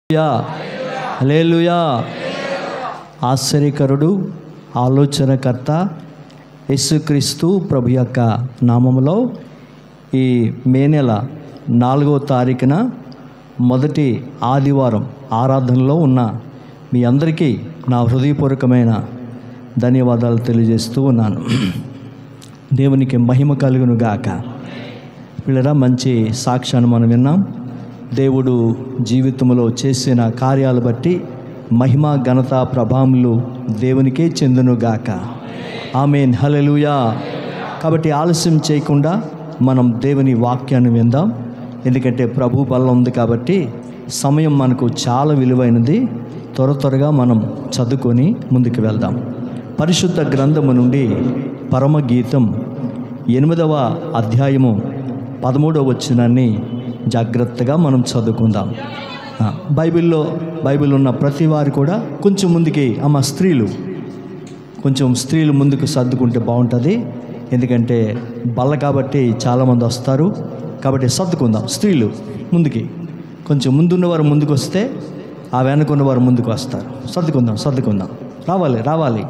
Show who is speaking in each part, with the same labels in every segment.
Speaker 1: హల్లెలూయా. ఆశ్చర్యకరుడు, ఆలోచనకర్త యేసుక్రీస్తు ప్రభు యొక్క నామములో ఈ మే నెల 4వ తారీఖున మొదటి ఆదివారం ఆరాధనలో ఉన్న మీ అందరికీ నా హృదయపూర్వకమైన ధన్యవాదాలు తెలియజేస్తూ ఉన్నాను. దేవునికి మహిమ కలుగును గాక. పిల్లరా, మంచి సాక్ష్యాన్ని మనం విన్నాం. దేవుడు జీవితంలో చేసిన కార్యాలు బట్టి మహిమ, ఘనత, ప్రభావములు దేవునికే చెందునుగాక. ఆమేన్. హల్లెలూయా. కాబట్టి ఆలస్యం చేయకుండా మనం దేవుని వాక్యాన్ని విందాం. ఎందుకంటే ప్రభు బలం ఉంది కాబట్టి సమయం మనకు చాలా విలువైనది. త్వరగా మనం చదువుకొని ముందుకు వెళ్దాం. పరిశుద్ధ గ్రంథము నుండి పరమగీతం 8వ అధ్యాయము 13వ వచనాన్ని జాగ్రత్తగా మనం చదువుకుందాం. బైబిల్ ఉన్న ప్రతి వారు కూడా కొంచెం ముందుకి స్త్రీలు ముందుకు సర్దుకుంటే బాగుంటుంది. ఎందుకంటే బల్ల కాబట్టి చాలామంది వస్తారు కాబట్టి సర్దుకుందాం. స్త్రీలు ముందుకి, కొంచెం ముందున్నవారు ముందుకు వస్తే ఆ వెనుకున్నవారు ముందుకు వస్తారు. సర్దుకుందాం. రావాలి.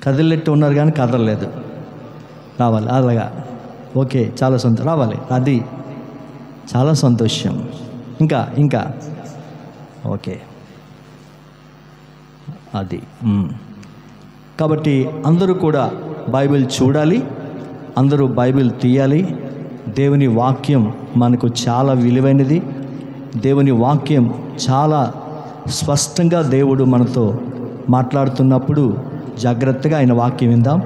Speaker 1: కదిలినట్టు ఉన్నారు కానీ కదలలేదు. రావాలి. అలాగా ఓకే, చాలా రావాలి. అది చాలా సంతోషం. ఇంకా ఓకే, అది. కాబట్టి అందరూ కూడా బైబిల్ చూడాలి, అందరూ బైబిల్ తీయాలి. దేవుని వాక్యం మనకు చాలా విలువైనది. దేవుని వాక్యం చాలా స్పష్టంగా దేవుడు మనతో మాట్లాడుతున్నప్పుడు జాగ్రత్తగా ఆయన వాక్యం విందాం.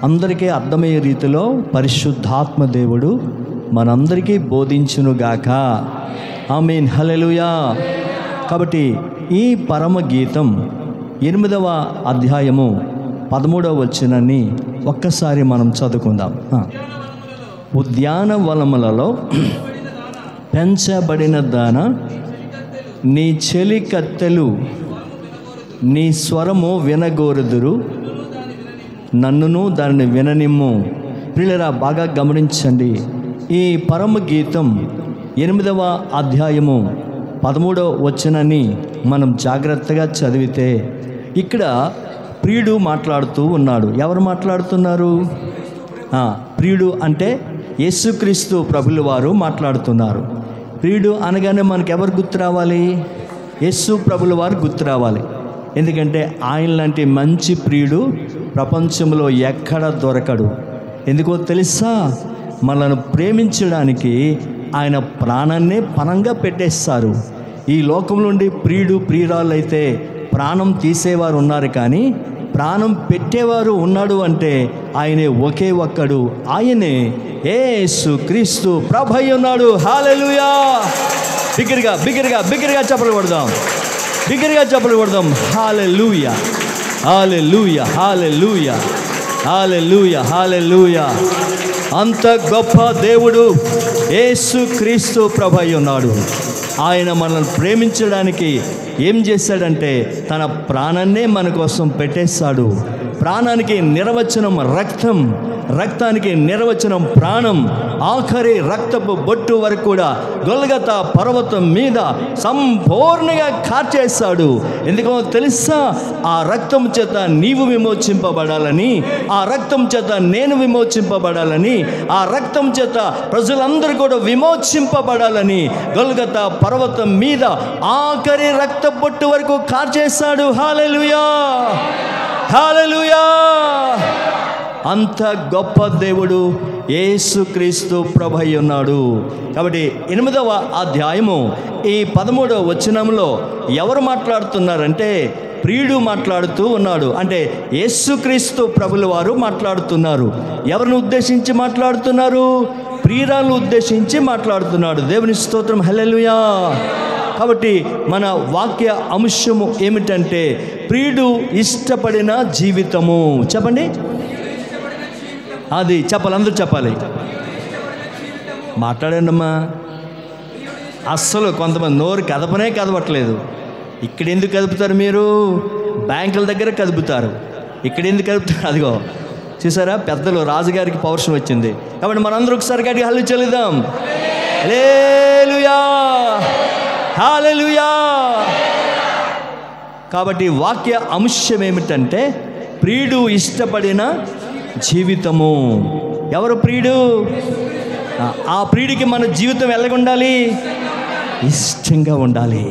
Speaker 1: అందరికీ అర్థమయ్యే రీతిలో పరిశుద్ధాత్మ దేవుడు మనందరికీ బోధించునుగాక. ఆమేన్. హల్లెలూయా. కాబట్టి ఈ పరమగీతం 8వ అధ్యాయము 13వ వచనాన్ని ఒక్కసారి మనం చదువుకుందాం. ఉద్యానవనములలో పెంచబడిన దాన, నీ చెలికత్తెలు నీ స్వరము వినగోరుదురు, నన్నును దానిని విననిమ్ము. ప్రియులారా, బాగా గమనించండి. ఈ పరమగీతం 8వ అధ్యాయము 13వ వచనాన్ని మనం జాగ్రత్తగా చదివితే ఇక్కడ ప్రియుడు మాట్లాడుతూ ఉన్నాడు. ఎవరు మాట్లాడుతున్నారు? ప్రియుడు అంటే యేసుక్రీస్తు ప్రభుల వారు మాట్లాడుతున్నారు. ప్రియుడు అనగానే మనకు ఎవరు గుర్తు రావాలి? యేసు ప్రభుల వారు గుర్తు రావాలి. ఎందుకంటే ఆయన లాంటి మంచి ప్రియుడు ప్రపంచంలో ఎక్కడ దొరకడు. ఎందుకో తెలుసా? మనల్ని ప్రేమించడానికి ఆయన ప్రాణాన్నే పణంగా పెట్టేస్తారు. ఈ లోకం నుండి ప్రియురాళ్ళు అయితే ప్రాణం తీసేవారు ఉన్నారు, కానీ ప్రాణం పెట్టేవారు ఉన్నాడు అంటే ఆయనే ఒకే ఒక్కడు. ఆయనే యేసుక్రీస్తు ప్రభువై ఉన్నాడు. హల్లెలూయా. బిగ్గరగా చప్పట్లు కొడదాం. హల్లెలూయా, హల్లెలూయా, హల్లెలూయా, హల్లెలూయా, హల్లెలూయా. అంత గొప్ప దేవుడు యేసుక్రీస్తు ప్రభువై ఉన్నాడు. ఆయన మనల్ని ప్రేమించడానికి ఏం చేశాడంటే తన ప్రాణాన్నే మన కోసం పెట్టేశాడు. ప్రాణానికి నిర్వచనం రక్తం, రక్తానికి నిర్వచనం ప్రాణం. ఆఖరి రక్తపు బొట్టు వరకు కూడా గొల్గతా పర్వతం మీద సంపూర్ణంగా కార్చేశాడు. ఎందుకో తెలుసా? ఆ రక్తం చేత నీవు విమోచింపబడాలని, ఆ రక్తం చేత నేను విమోచింపబడాలని, ఆ రక్తం చేత ప్రజలందరూ కూడా విమోచింపబడాలని గొల్గతా పర్వతం మీద ఆఖరి రక్త బొట్టు వరకు కార్చేశాడు. హల్లెలూయా, హల్లెలూయా. అంత గొప్ప దేవుడు యేసుక్రీస్తు ప్రభువై ఉన్నాడు. కాబట్టి 8వ అధ్యాయము ఈ 13వ వచనంలో ఎవరు మాట్లాడుతున్నారంటే ప్రియుడు మాట్లాడుతూ ఉన్నాడు. అంటే యేసుక్రీస్తు ప్రభుల వారు మాట్లాడుతున్నారు. ఎవరిని ఉద్దేశించి మాట్లాడుతున్నారు? ప్రియురాలను ఉద్దేశించి మాట్లాడుతున్నాడు. దేవుని స్తోత్రం. హల్లెలూయా. కాబట్టి మన వాక్య అంశము ఏమిటంటే ప్రియుడు ఇష్టపడిన జీవితము. చెప్పండి. అది చెప్పాలి, అందరూ చెప్పాలి. మాట్లాడండి అమ్మా. అస్సలు కొంతమంది నోరు కదపట్లేదు. ఇక్కడ ఎందుకు కదుపుతారు? మీరు బ్యాంకుల దగ్గర కదుపుతారు, ఇక్కడ ఎందుకు కదుపుతారు? అదిగో చూసారా, పెద్దలు రాజుగారికి పౌరుషం వచ్చింది. కాబట్టి మనందరూ ఒకసారి గట్టిగా హల్లెలూయా చెల్లిద్దాం. హల్లెలూయా. హల్లెలూయా. కాబట్టి వాక్య అంశం ఏమిటంటే ప్రియుడు ఇష్టపడిన జీవితము. ఎవరు ప్రియుడు? ఆ ప్రియుడికి మన జీవితం ఎలాగుండాలి? ఇష్టంగా ఉండాలి.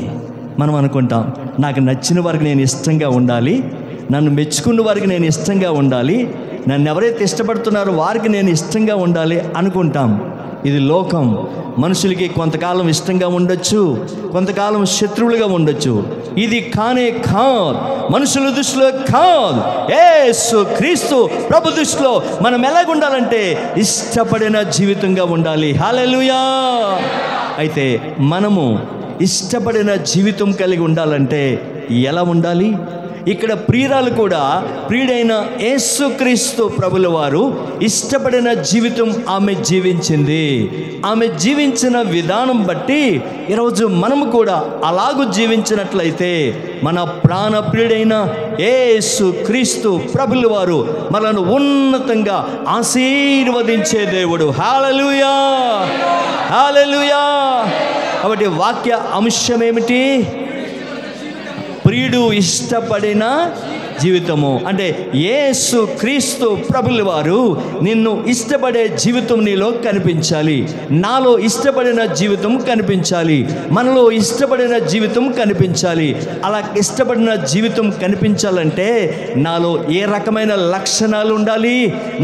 Speaker 1: మనం అనుకుంటాం, నాకు నచ్చిన వారికి నేను ఇష్టంగా ఉండాలి, నన్ను మెచ్చుకున్న వారికి నేను ఇష్టంగా ఉండాలి, నన్ను ఎవరైతే ఇష్టపడుతున్నారో వారికి నేను ఇష్టంగా ఉండాలి అనుకుంటాం. ఇది లోకం. మనుషులకి కొంతకాలం ఇష్టంగా ఉండొచ్చు, కొంతకాలం శత్రువులుగా ఉండొచ్చు. ఇది కానే కాదు, మనుషుల దృష్టిలో కాదు, యేసు క్రీస్తు ప్రభు దృష్టిలో మనం ఎలాగుండాలంటే ఇష్టపడిన జీవితంగా ఉండాలి. హల్లెలూయా. అయితే మనము ఇష్టపడిన జీవితం కలిగి ఉండాలంటే ఎలా ఉండాలి? ఇక్కడ ప్రియురాలు కూడా ప్రియుడైన యేసుక్రీస్తు ప్రభుల వారు ఇష్టపడిన జీవితం ఆమె జీవించింది. ఆమె జీవించిన విధానం బట్టి ఈరోజు మనము కూడా అలాగూ జీవించినట్లయితే మన ప్రాణ ప్రియుడైన యేసుక్రీస్తు ప్రభుల వారు మనను ఉన్నతంగా ఆశీర్వదించే దేవుడు. హల్లెలూయా, హల్లెలూయా. కాబట్టి వాక్య అంశం ఏమిటి? ప్రియుడు ఇష్టపడిన జీవితము. అంటే యేసు క్రీస్తు ప్రభుల వారు నిన్ను ఇష్టపడే జీవితం నీలో కనిపించాలి, నాలో ఇష్టపడిన జీవితం కనిపించాలి, మనలో ఇష్టపడిన జీవితం కనిపించాలి. అలా ఇష్టపడిన జీవితం కనిపించాలంటే నాలో ఏ రకమైన లక్షణాలు ఉండాలి,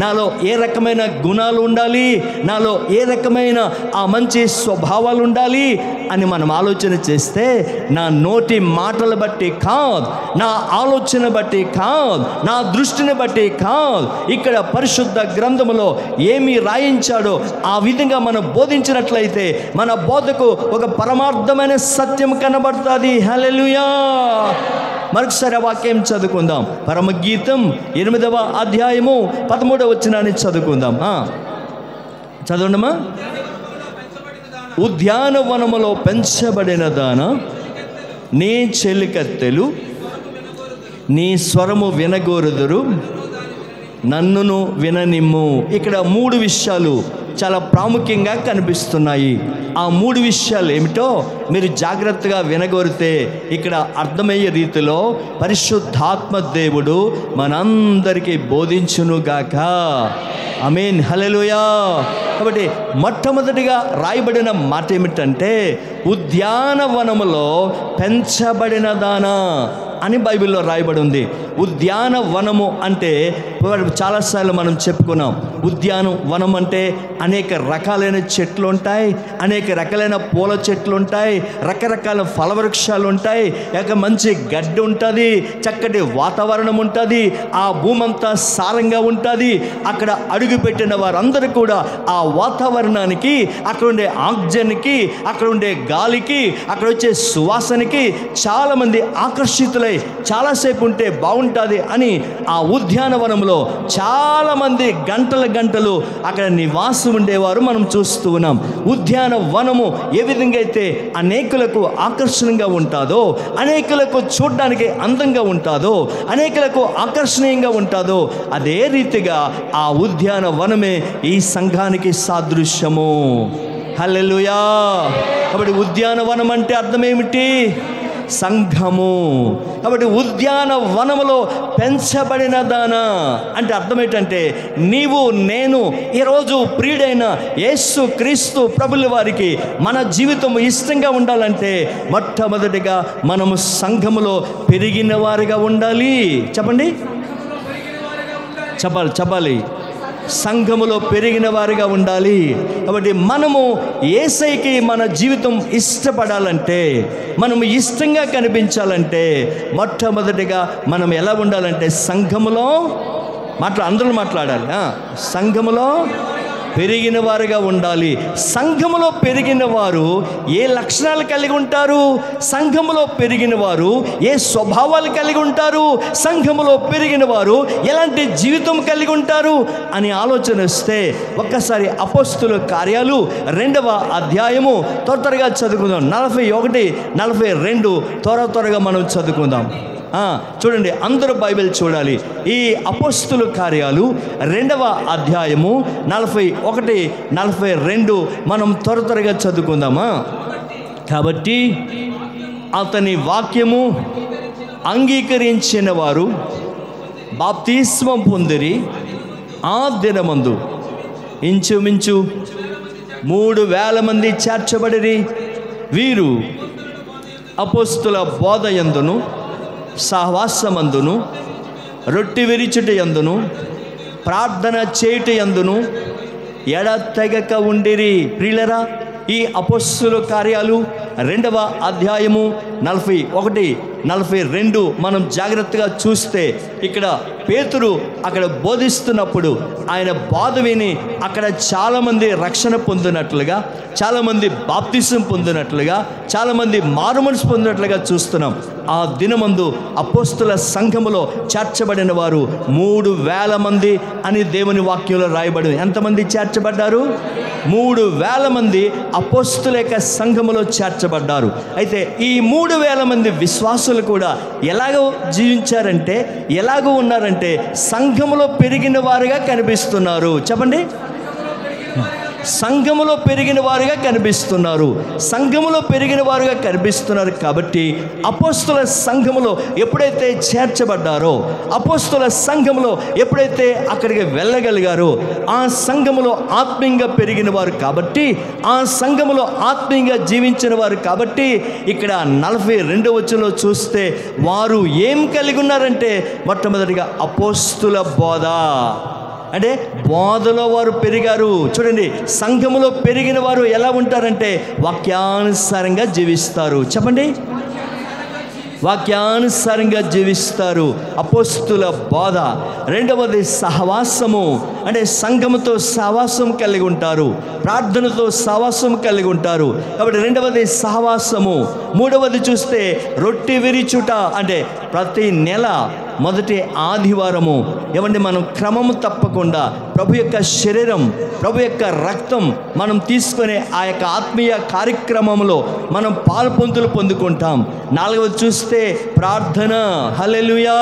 Speaker 1: నాలో ఏ రకమైన గుణాలు ఉండాలి, నాలో ఏ రకమైన ఆ మంచి స్వభావాలు ఉండాలి అని మనం ఆలోచన చేస్తే నా నోటి మాటలు బట్టి కాదు, నా ఆలోచన బట్టి కాదు, నా దృష్టిని బట్టి కాదు, ఇక్కడ పరిశుద్ధ గ్రంథములో ఏమి రాయించాడో ఆ విధంగా మనం బోధించినట్లయితే మన బోధకు ఒక పరమార్థమైన సత్యం కనబడుతుంది. హల్లెలూయా. మరొకసారి ఆ వాక్యం చదువుకుందాం. పరమగీతం 8వ అధ్యాయము 13వ వచనాన్ని చదువుకుందాం. చదవండమ్మా. ఉద్యానవనములో పెంచబడిన దాన, నీ చెలికత్తెలు నీ స్వరము వినగోరుదురు, నన్నును విననిమ్ము. ఇక్కడ 3 విషయాలు చాలా ప్రాముఖ్యంగా కనిపిస్తున్నాయి. ఆ 3 విషయాలు ఏమిటో మీరు జాగ్రత్తగా వినగోరితే ఇక్కడ అర్థమయ్యే రీతిలో పరిశుద్ధాత్మ దేవుడు మనందరికీ బోధించునుగాక. ఆమేన్, హల్లెలూయా. కాబట్టి మొట్టమొదటిగా రాయబడిన మాట ఏమిటంటే ఉద్యానవనములో పెంచబడిన దానా అని బైబిల్లో రాయబడి ఉంది. ఉద్యానవనము అంటే చాలాసార్లు మనం చెప్పుకున్నాం. ఉద్యానవనం అంటే అనేక రకాలైన చెట్లు ఉంటాయి, అనేక రకాలైన పూల చెట్లు ఉంటాయి, రకరకాల ఫలవృక్షాలు ఉంటాయి, మంచి గడ్డి ఉంటుంది, చక్కటి వాతావరణం ఉంటుంది, ఆ భూమి అంతా సారంగా ఉంటుంది. అక్కడ అడుగుపెట్టిన వారందరూ కూడా ఆ వాతావరణానికి, అక్కడ ఉండే ఆక్సిజన్కి, అక్కడ ఉండే గాలికి, అక్కడ వచ్చే సువాసనకి చాలామంది ఆకర్షితులై చాలాసేపు ఉంటే బాగుంటుంది అని ఆ ఉద్యానవనంలో చాలామంది గంటలు అక్కడ నివాసం ఉండేవారు మనం చూస్తూ ఉన్నాం. ఉద్యానవనము ఏ విధంగా అయితే అనేకులకు ఆకర్షణంగా ఉంటుందో, అనేకులకు చూడడానికి అందంగా ఉంటుందో, అనేకులకు ఆకర్షణీయంగా ఉంటుందో, అదే రీతిగా ఆ ఉద్యానవనమే ఈ సంఘానికి సాదృశ్యము. హల్లెలూయా. కాబట్టి ఉద్యానవనం అంటే అర్థం ఏమిటి? సంఘము. కాబట్టి ఉద్యానవనములో పెంచబడిన దానా అంటే అర్థం ఏంటంటే నీవు నేను ఈరోజు ప్రియుడైన యేసు క్రీస్తు ప్రభుల వారికి మన జీవితం ఇష్టంగా ఉండాలంటే మొట్టమొదటిగా మనము సంఘములో పెరిగిన వారిగా ఉండాలి. చెప్పండి, చెప్పాలి. సంఘములో పెరిగిన వారిగా ఉండాలి. కాబట్టి మనము యేసయ్యకి మన జీవితం ఇష్టపడాలంటే, మనము ఇష్టంగా కనిపించాలంటే మొట్టమొదటిగా మనం ఎలా ఉండాలంటే సంఘములో అందరూ మాట్లాడాలి. సంఘములో పెరిగిన వారుగా ఉండాలి. సంఘములో పెరిగిన వారు ఏ లక్షణాలు కలిగి ఉంటారు? సంఘములో పెరిగిన వారు ఏ స్వభావాలు కలిగి ఉంటారు? సంఘములో పెరిగిన వారు ఎలాంటి జీవితం కలిగి ఉంటారు అని ఆలోచన వస్తే ఒక్కసారి అపోస్తుల కార్యాలు 2వ అధ్యాయము త్వరగా చదువుకుందాం. 41, 42 త్వరగా మనం చదువుకుందాం. చూడండి, అందరూ బైబిల్ చూడాలి. ఈ అపోస్తుల కార్యాలు 2వ అధ్యాయము 41, 42 మనం త్వరగా చదువుకుందామా. కాబట్టి అతని వాక్యము అంగీకరించిన వారు బాప్తిస్మం పొందిరి. ఆ దినమందు ఇంచుమించు 3,000 మంది చేర్చబడిరి. వీరు అపోస్తుల బోధ యందును, సహవాసమందును, రొట్టె విరిచుట యందును, ప్రార్థన చేయుట యందును ఎడతెగక ఉండిరి. ప్రియులరా, ఈ అపోస్తుల కార్యాలు 2వ అధ్యాయము 41, 42 మనం జాగ్రత్తగా చూస్తే ఇక్కడ పేతురు అక్కడ బోధిస్తున్నప్పుడు ఆయన బోధ విని అక్కడ చాలామంది రక్షణ పొందినట్లుగా, చాలామంది బాప్తిసం పొందినట్లుగా, చాలామంది మారుమనసు పొందినట్లుగా చూస్తున్నాం. ఆ దినమందు అపోస్తుల సంఘములో చేర్చబడిన వారు 3,000 మంది అని దేవుని వాక్యంలో రాయబడింది. ఎంతమంది చేర్చబడ్డారు? 3,000 మంది అపోస్తుల యొక్క సంఘములో చేర్చబడ్డారు. అయితే ఈ 3,000 మంది విశ్వాసులు కూడా ఎలాగో జీవించారంటే, ఎలాగో ఉన్నారంటే సంఘములో పెరిగిన వారుగా కనిపిస్తున్నారు. చెప్పండి, సంఘములో పెరిగిన వారుగా కనిపిస్తున్నారు. సంఘములో పెరిగిన వారుగా కనిపిస్తున్నారు. కాబట్టి అపోస్తుల సంఘములో ఎప్పుడైతే చేర్చబడ్డారో, అపోస్తుల సంఘములో ఎప్పుడైతే అక్కడికి వెళ్ళగలిగారో, ఆ సంఘములో ఆత్మీయంగా పెరిగిన వారు కాబట్టి, ఆ సంఘములో ఆత్మీయంగా జీవించిన వారు కాబట్టి, ఇక్కడ 42వ వచనంలో చూస్తే వారు ఏం కలిగి ఉన్నారంటే, మొట్టమొదటిగా అపోస్తుల బోధ, అంటే బోధలో వారు పెరిగారు. చూడండి, సంఘములో పెరిగిన వారు ఎలా ఉంటారంటే వాక్యానుసారంగా జీవిస్తారు. చెప్పండి, వాక్యానుసారంగా జీవిస్తారు. అపోస్తుల బోధ. రెండవది సహవాసము, అంటే సంఘముతో సహవాసం కలిగి ఉంటారు, ప్రార్థనతో సహవాసం కలిగి ఉంటారు. కాబట్టి రెండవది సహవాసము. మూడవది చూస్తే రొట్టె విరిచుట, అంటే ప్రతి నెల మొదటి ఆదివారము ఏమంటే మనం క్రమము తప్పకుండా ప్రభు యొక్క శరీరం, ప్రభు యొక్క రక్తం మనం తీసుకునే ఆ యొక్క ఆత్మీయ కార్యక్రమంలో మనం పాల్పొందులు పొందుకుంటాం. నాలుగవది చూస్తే ప్రార్థన. హల్లెలూయా.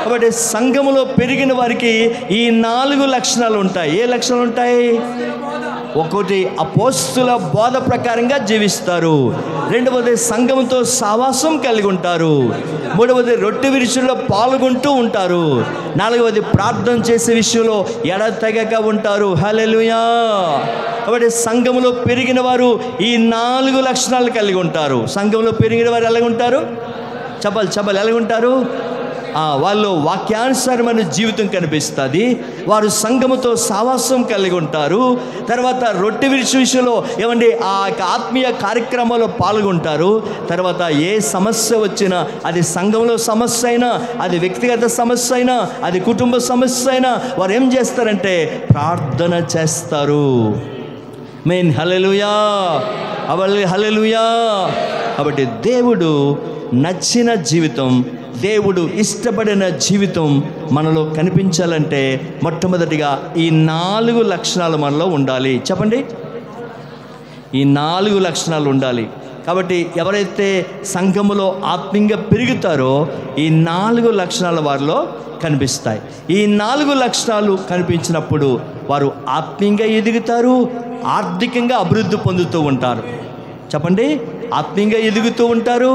Speaker 1: కాబట్టి సంఘములో పెరిగిన వారికి ఈ 4 లక్షణాలు ఉంటాయి. ఏ లక్షణాలు ఉంటాయి? ఒకటి, అపోస్తుల బోధ ప్రకారంగా జీవిస్తారు. రెండవది, సంఘంతో సహవాసం కలిగి ఉంటారు. మూడవది, రొట్టె విరుచుల్లో పాల్గొంటూ ఉంటారు. నాలుగవది, ప్రార్థన చేసే విషయంలో ఎడతెగక ఉంటారు. హల్లెలూయా. కాబట్టి సంఘంలో పెరిగిన వారు ఈ 4 లక్షణాలు కలిగి ఉంటారు. సంఘంలో పెరిగిన వారు ఎలాగ ఉంటారు? చెప్పాలి ఎలాగ ఉంటారు? వాళ్ళు వాక్యానుసారమైన జీవితం కనిపిస్తుంది. వారు సంఘముతో సహవాసం కలిగి ఉంటారు. తర్వాత రొట్టె విరుచు విషయంలో ఏమండి ఆ ఆత్మీయ కార్యక్రమాల్లో పాల్గొంటారు. తర్వాత ఏ సమస్య వచ్చినా, అది సంఘంలో సమస్య అయినా, అది వ్యక్తిగత సమస్య అయినా, అది కుటుంబ సమస్య అయినా, వారు ఏం చేస్తారంటే ప్రార్థన చేస్తారు. మెయిన్ హల్లెలూయా, హల్లెలూయా. కాబట్టి దేవుడు నచ్చిన జీవితం, దేవుడు ఇష్టపడిన జీవితం మనలో కనిపించాలంటే మొట్టమొదటిగా ఈ 4 లక్షణాలు మనలో ఉండాలి. చెప్పండి, ఈ 4 లక్షణాలు ఉండాలి. కాబట్టి ఎవరైతే సంఘములో ఆత్మీయంగా పెరుగుతారో ఈ 4 లక్షణాలు వారిలో కనిపిస్తాయి. ఈ 4 లక్షణాలు కనిపించినప్పుడు వారు ఆత్మీయంగా ఎదుగుతారు, ఆర్థికంగా అభివృద్ధి పొందుతూ ఉంటారు. చెప్పండి, ఆత్మీయంగా ఎదుగుతూ ఉంటారు,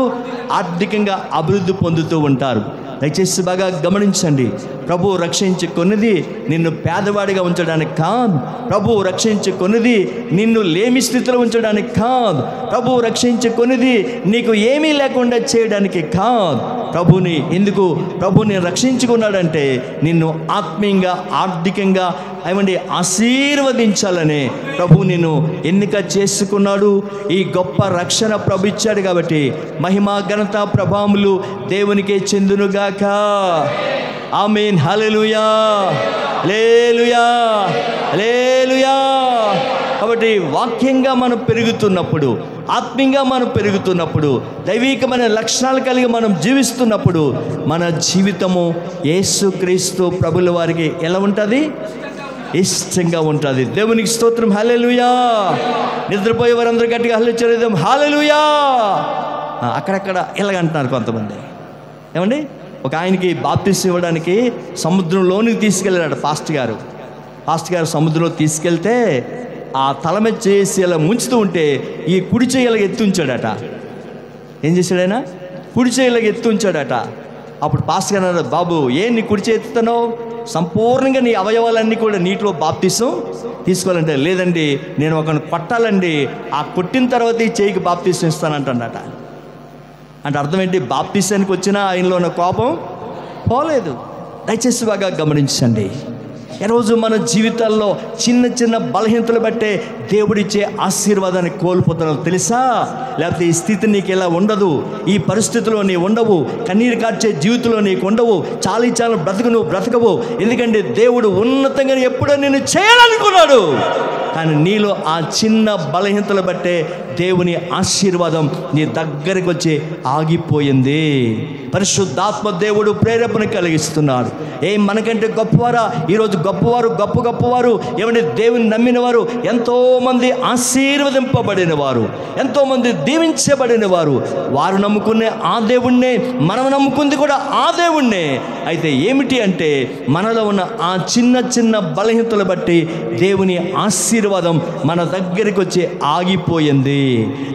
Speaker 1: ఆర్థికంగా అభివృద్ధి పొందుతూ ఉంటారు. దయచేసి బాగా గమనించండి. ప్రభువు రక్షించుకొనిది నిన్ను పేదవాడిగా ఉంచడానికి కాదు. ప్రభువు రక్షించుకొనిది నిన్ను లేమి స్థితిలో ఉంచడానికి కాదు. ప్రభువు రక్షించుకొనిది నీకు ఏమీ లేకుండా చేయడానికి కాదు. ప్రభుని రక్షించుకున్నాడంటే నిన్ను ఆత్మీయంగా, ఆర్థికంగా ఆశీర్వదించాలనే ప్రభు నిన్ను ఎన్నిక చేసుకున్నాడు. ఈ గొప్ప రక్షణ ప్రభు ఇచ్చాడు. కాబట్టి మహిమ, ఘనత, ప్రభావములు దేవునికే చెందునుగాక. ఆమేన్. హల్లెలూయా, హల్లెలూయా, హల్లెలూయా. కాబట్టి వాక్యంగా మనం పెరుగుతున్నప్పుడు, ఆత్మీయంగా మనం పెరుగుతున్నప్పుడు, దైవికమైన లక్షణాలు కలిగి మనం జీవిస్తున్నప్పుడు మన జీవితము యేసుక్రీస్తు ప్రభుల వారికి ఎలా ఉంటుంది? ఇష్టంగా ఉంటుంది. దేవునికి స్తోత్రం. హల్లెలూయా. నిద్రపోయే వారందరూ గట్టిగా హల్లెలూయా, హల్లెలూయా. అక్కడక్కడ ఇలాగంటున్నారు కొంతమంది. ఏమండి, ఒక ఆయనకి బాప్తిసం ఇవ్వడానికి సముద్రంలోనికి తీసుకెళ్ళాడు పాస్టర్ గారు సముద్రంలో తీసుకెళ్తే ఆ తల మీద చేసి ఇలా ముంచుతూ ఉంటే ఈ కుడి చెయ్యి ఇలా ఎత్తుంచాడట. ఏం చేశాడు ఆయన? కుడి చేయిలాగా ఎత్తి ఉంచాడట. అప్పుడు పాస్టర్ గారు అన్నారు, బాబు నీ కుడి చేయి ఎత్తుతున్నావు? సంపూర్ణంగా నీ అవయవాలన్నీ కూడా నీటిలో బాప్తిసం తీసుకోవాలంటే, లేదండి నేను ఒకరిని కొట్టాలండి, ఆ కొట్టిన తర్వాత ఈ చేయికి బాప్తిసం ఇస్తానంటాడట. అంటే అర్థం ఏంటి? బాప్తిసానికి వచ్చినా ఆయనలో ఉన్న కోపం పోలేదు. దయచేసి బాగా గమనించండి. ఈరోజు మన జీవితాల్లో చిన్న చిన్న బలహీనతలు బట్టే దేవుడిచ్చే ఆశీర్వాదాన్ని కోల్పోతున్నావు తెలుసా? లేకపోతే ఈ స్థితి నీకు ఇలా ఉండదు, ఈ పరిస్థితిలో నీ ఉండవు, కన్నీరు కార్చే జీవితంలో నీకు ఉండవు, చాలీ బ్రతుకు నువ్వు బ్రతకవు. ఎందుకంటే దేవుడు ఉన్నతంగా ఎప్పుడో నిన్ను చేయాలనుకున్నాడు. కానీ నీలో ఆ చిన్న బలహీనతలు బట్టే దేవుని ఆశీర్వాదం నీ దగ్గరికి వచ్చి ఆగిపోయింది. పరిశుద్ధాత్మ దేవుడు ప్రేరేపణ కలిగిస్తున్నాడు. మనకంటే గొప్పవారా? ఈరోజు గొప్పవారు ఏమంటే దేవుని నమ్మిన వారు ఎంతోమంది ఆశీర్వదింపబడిన వారు, ఎంతోమంది దీవించబడిన వారు. వారు నమ్ముకునే ఆ దేవుణ్ణే, మనం నమ్ముకుంది కూడా ఆ దేవుణ్ణే. అయితే ఏమిటి అంటే మనలో ఉన్న ఆ చిన్న చిన్న బలహీనతలు బట్టి దేవుని ఆశీర్వాదం మన దగ్గరికి వచ్చి ఆగిపోయింది.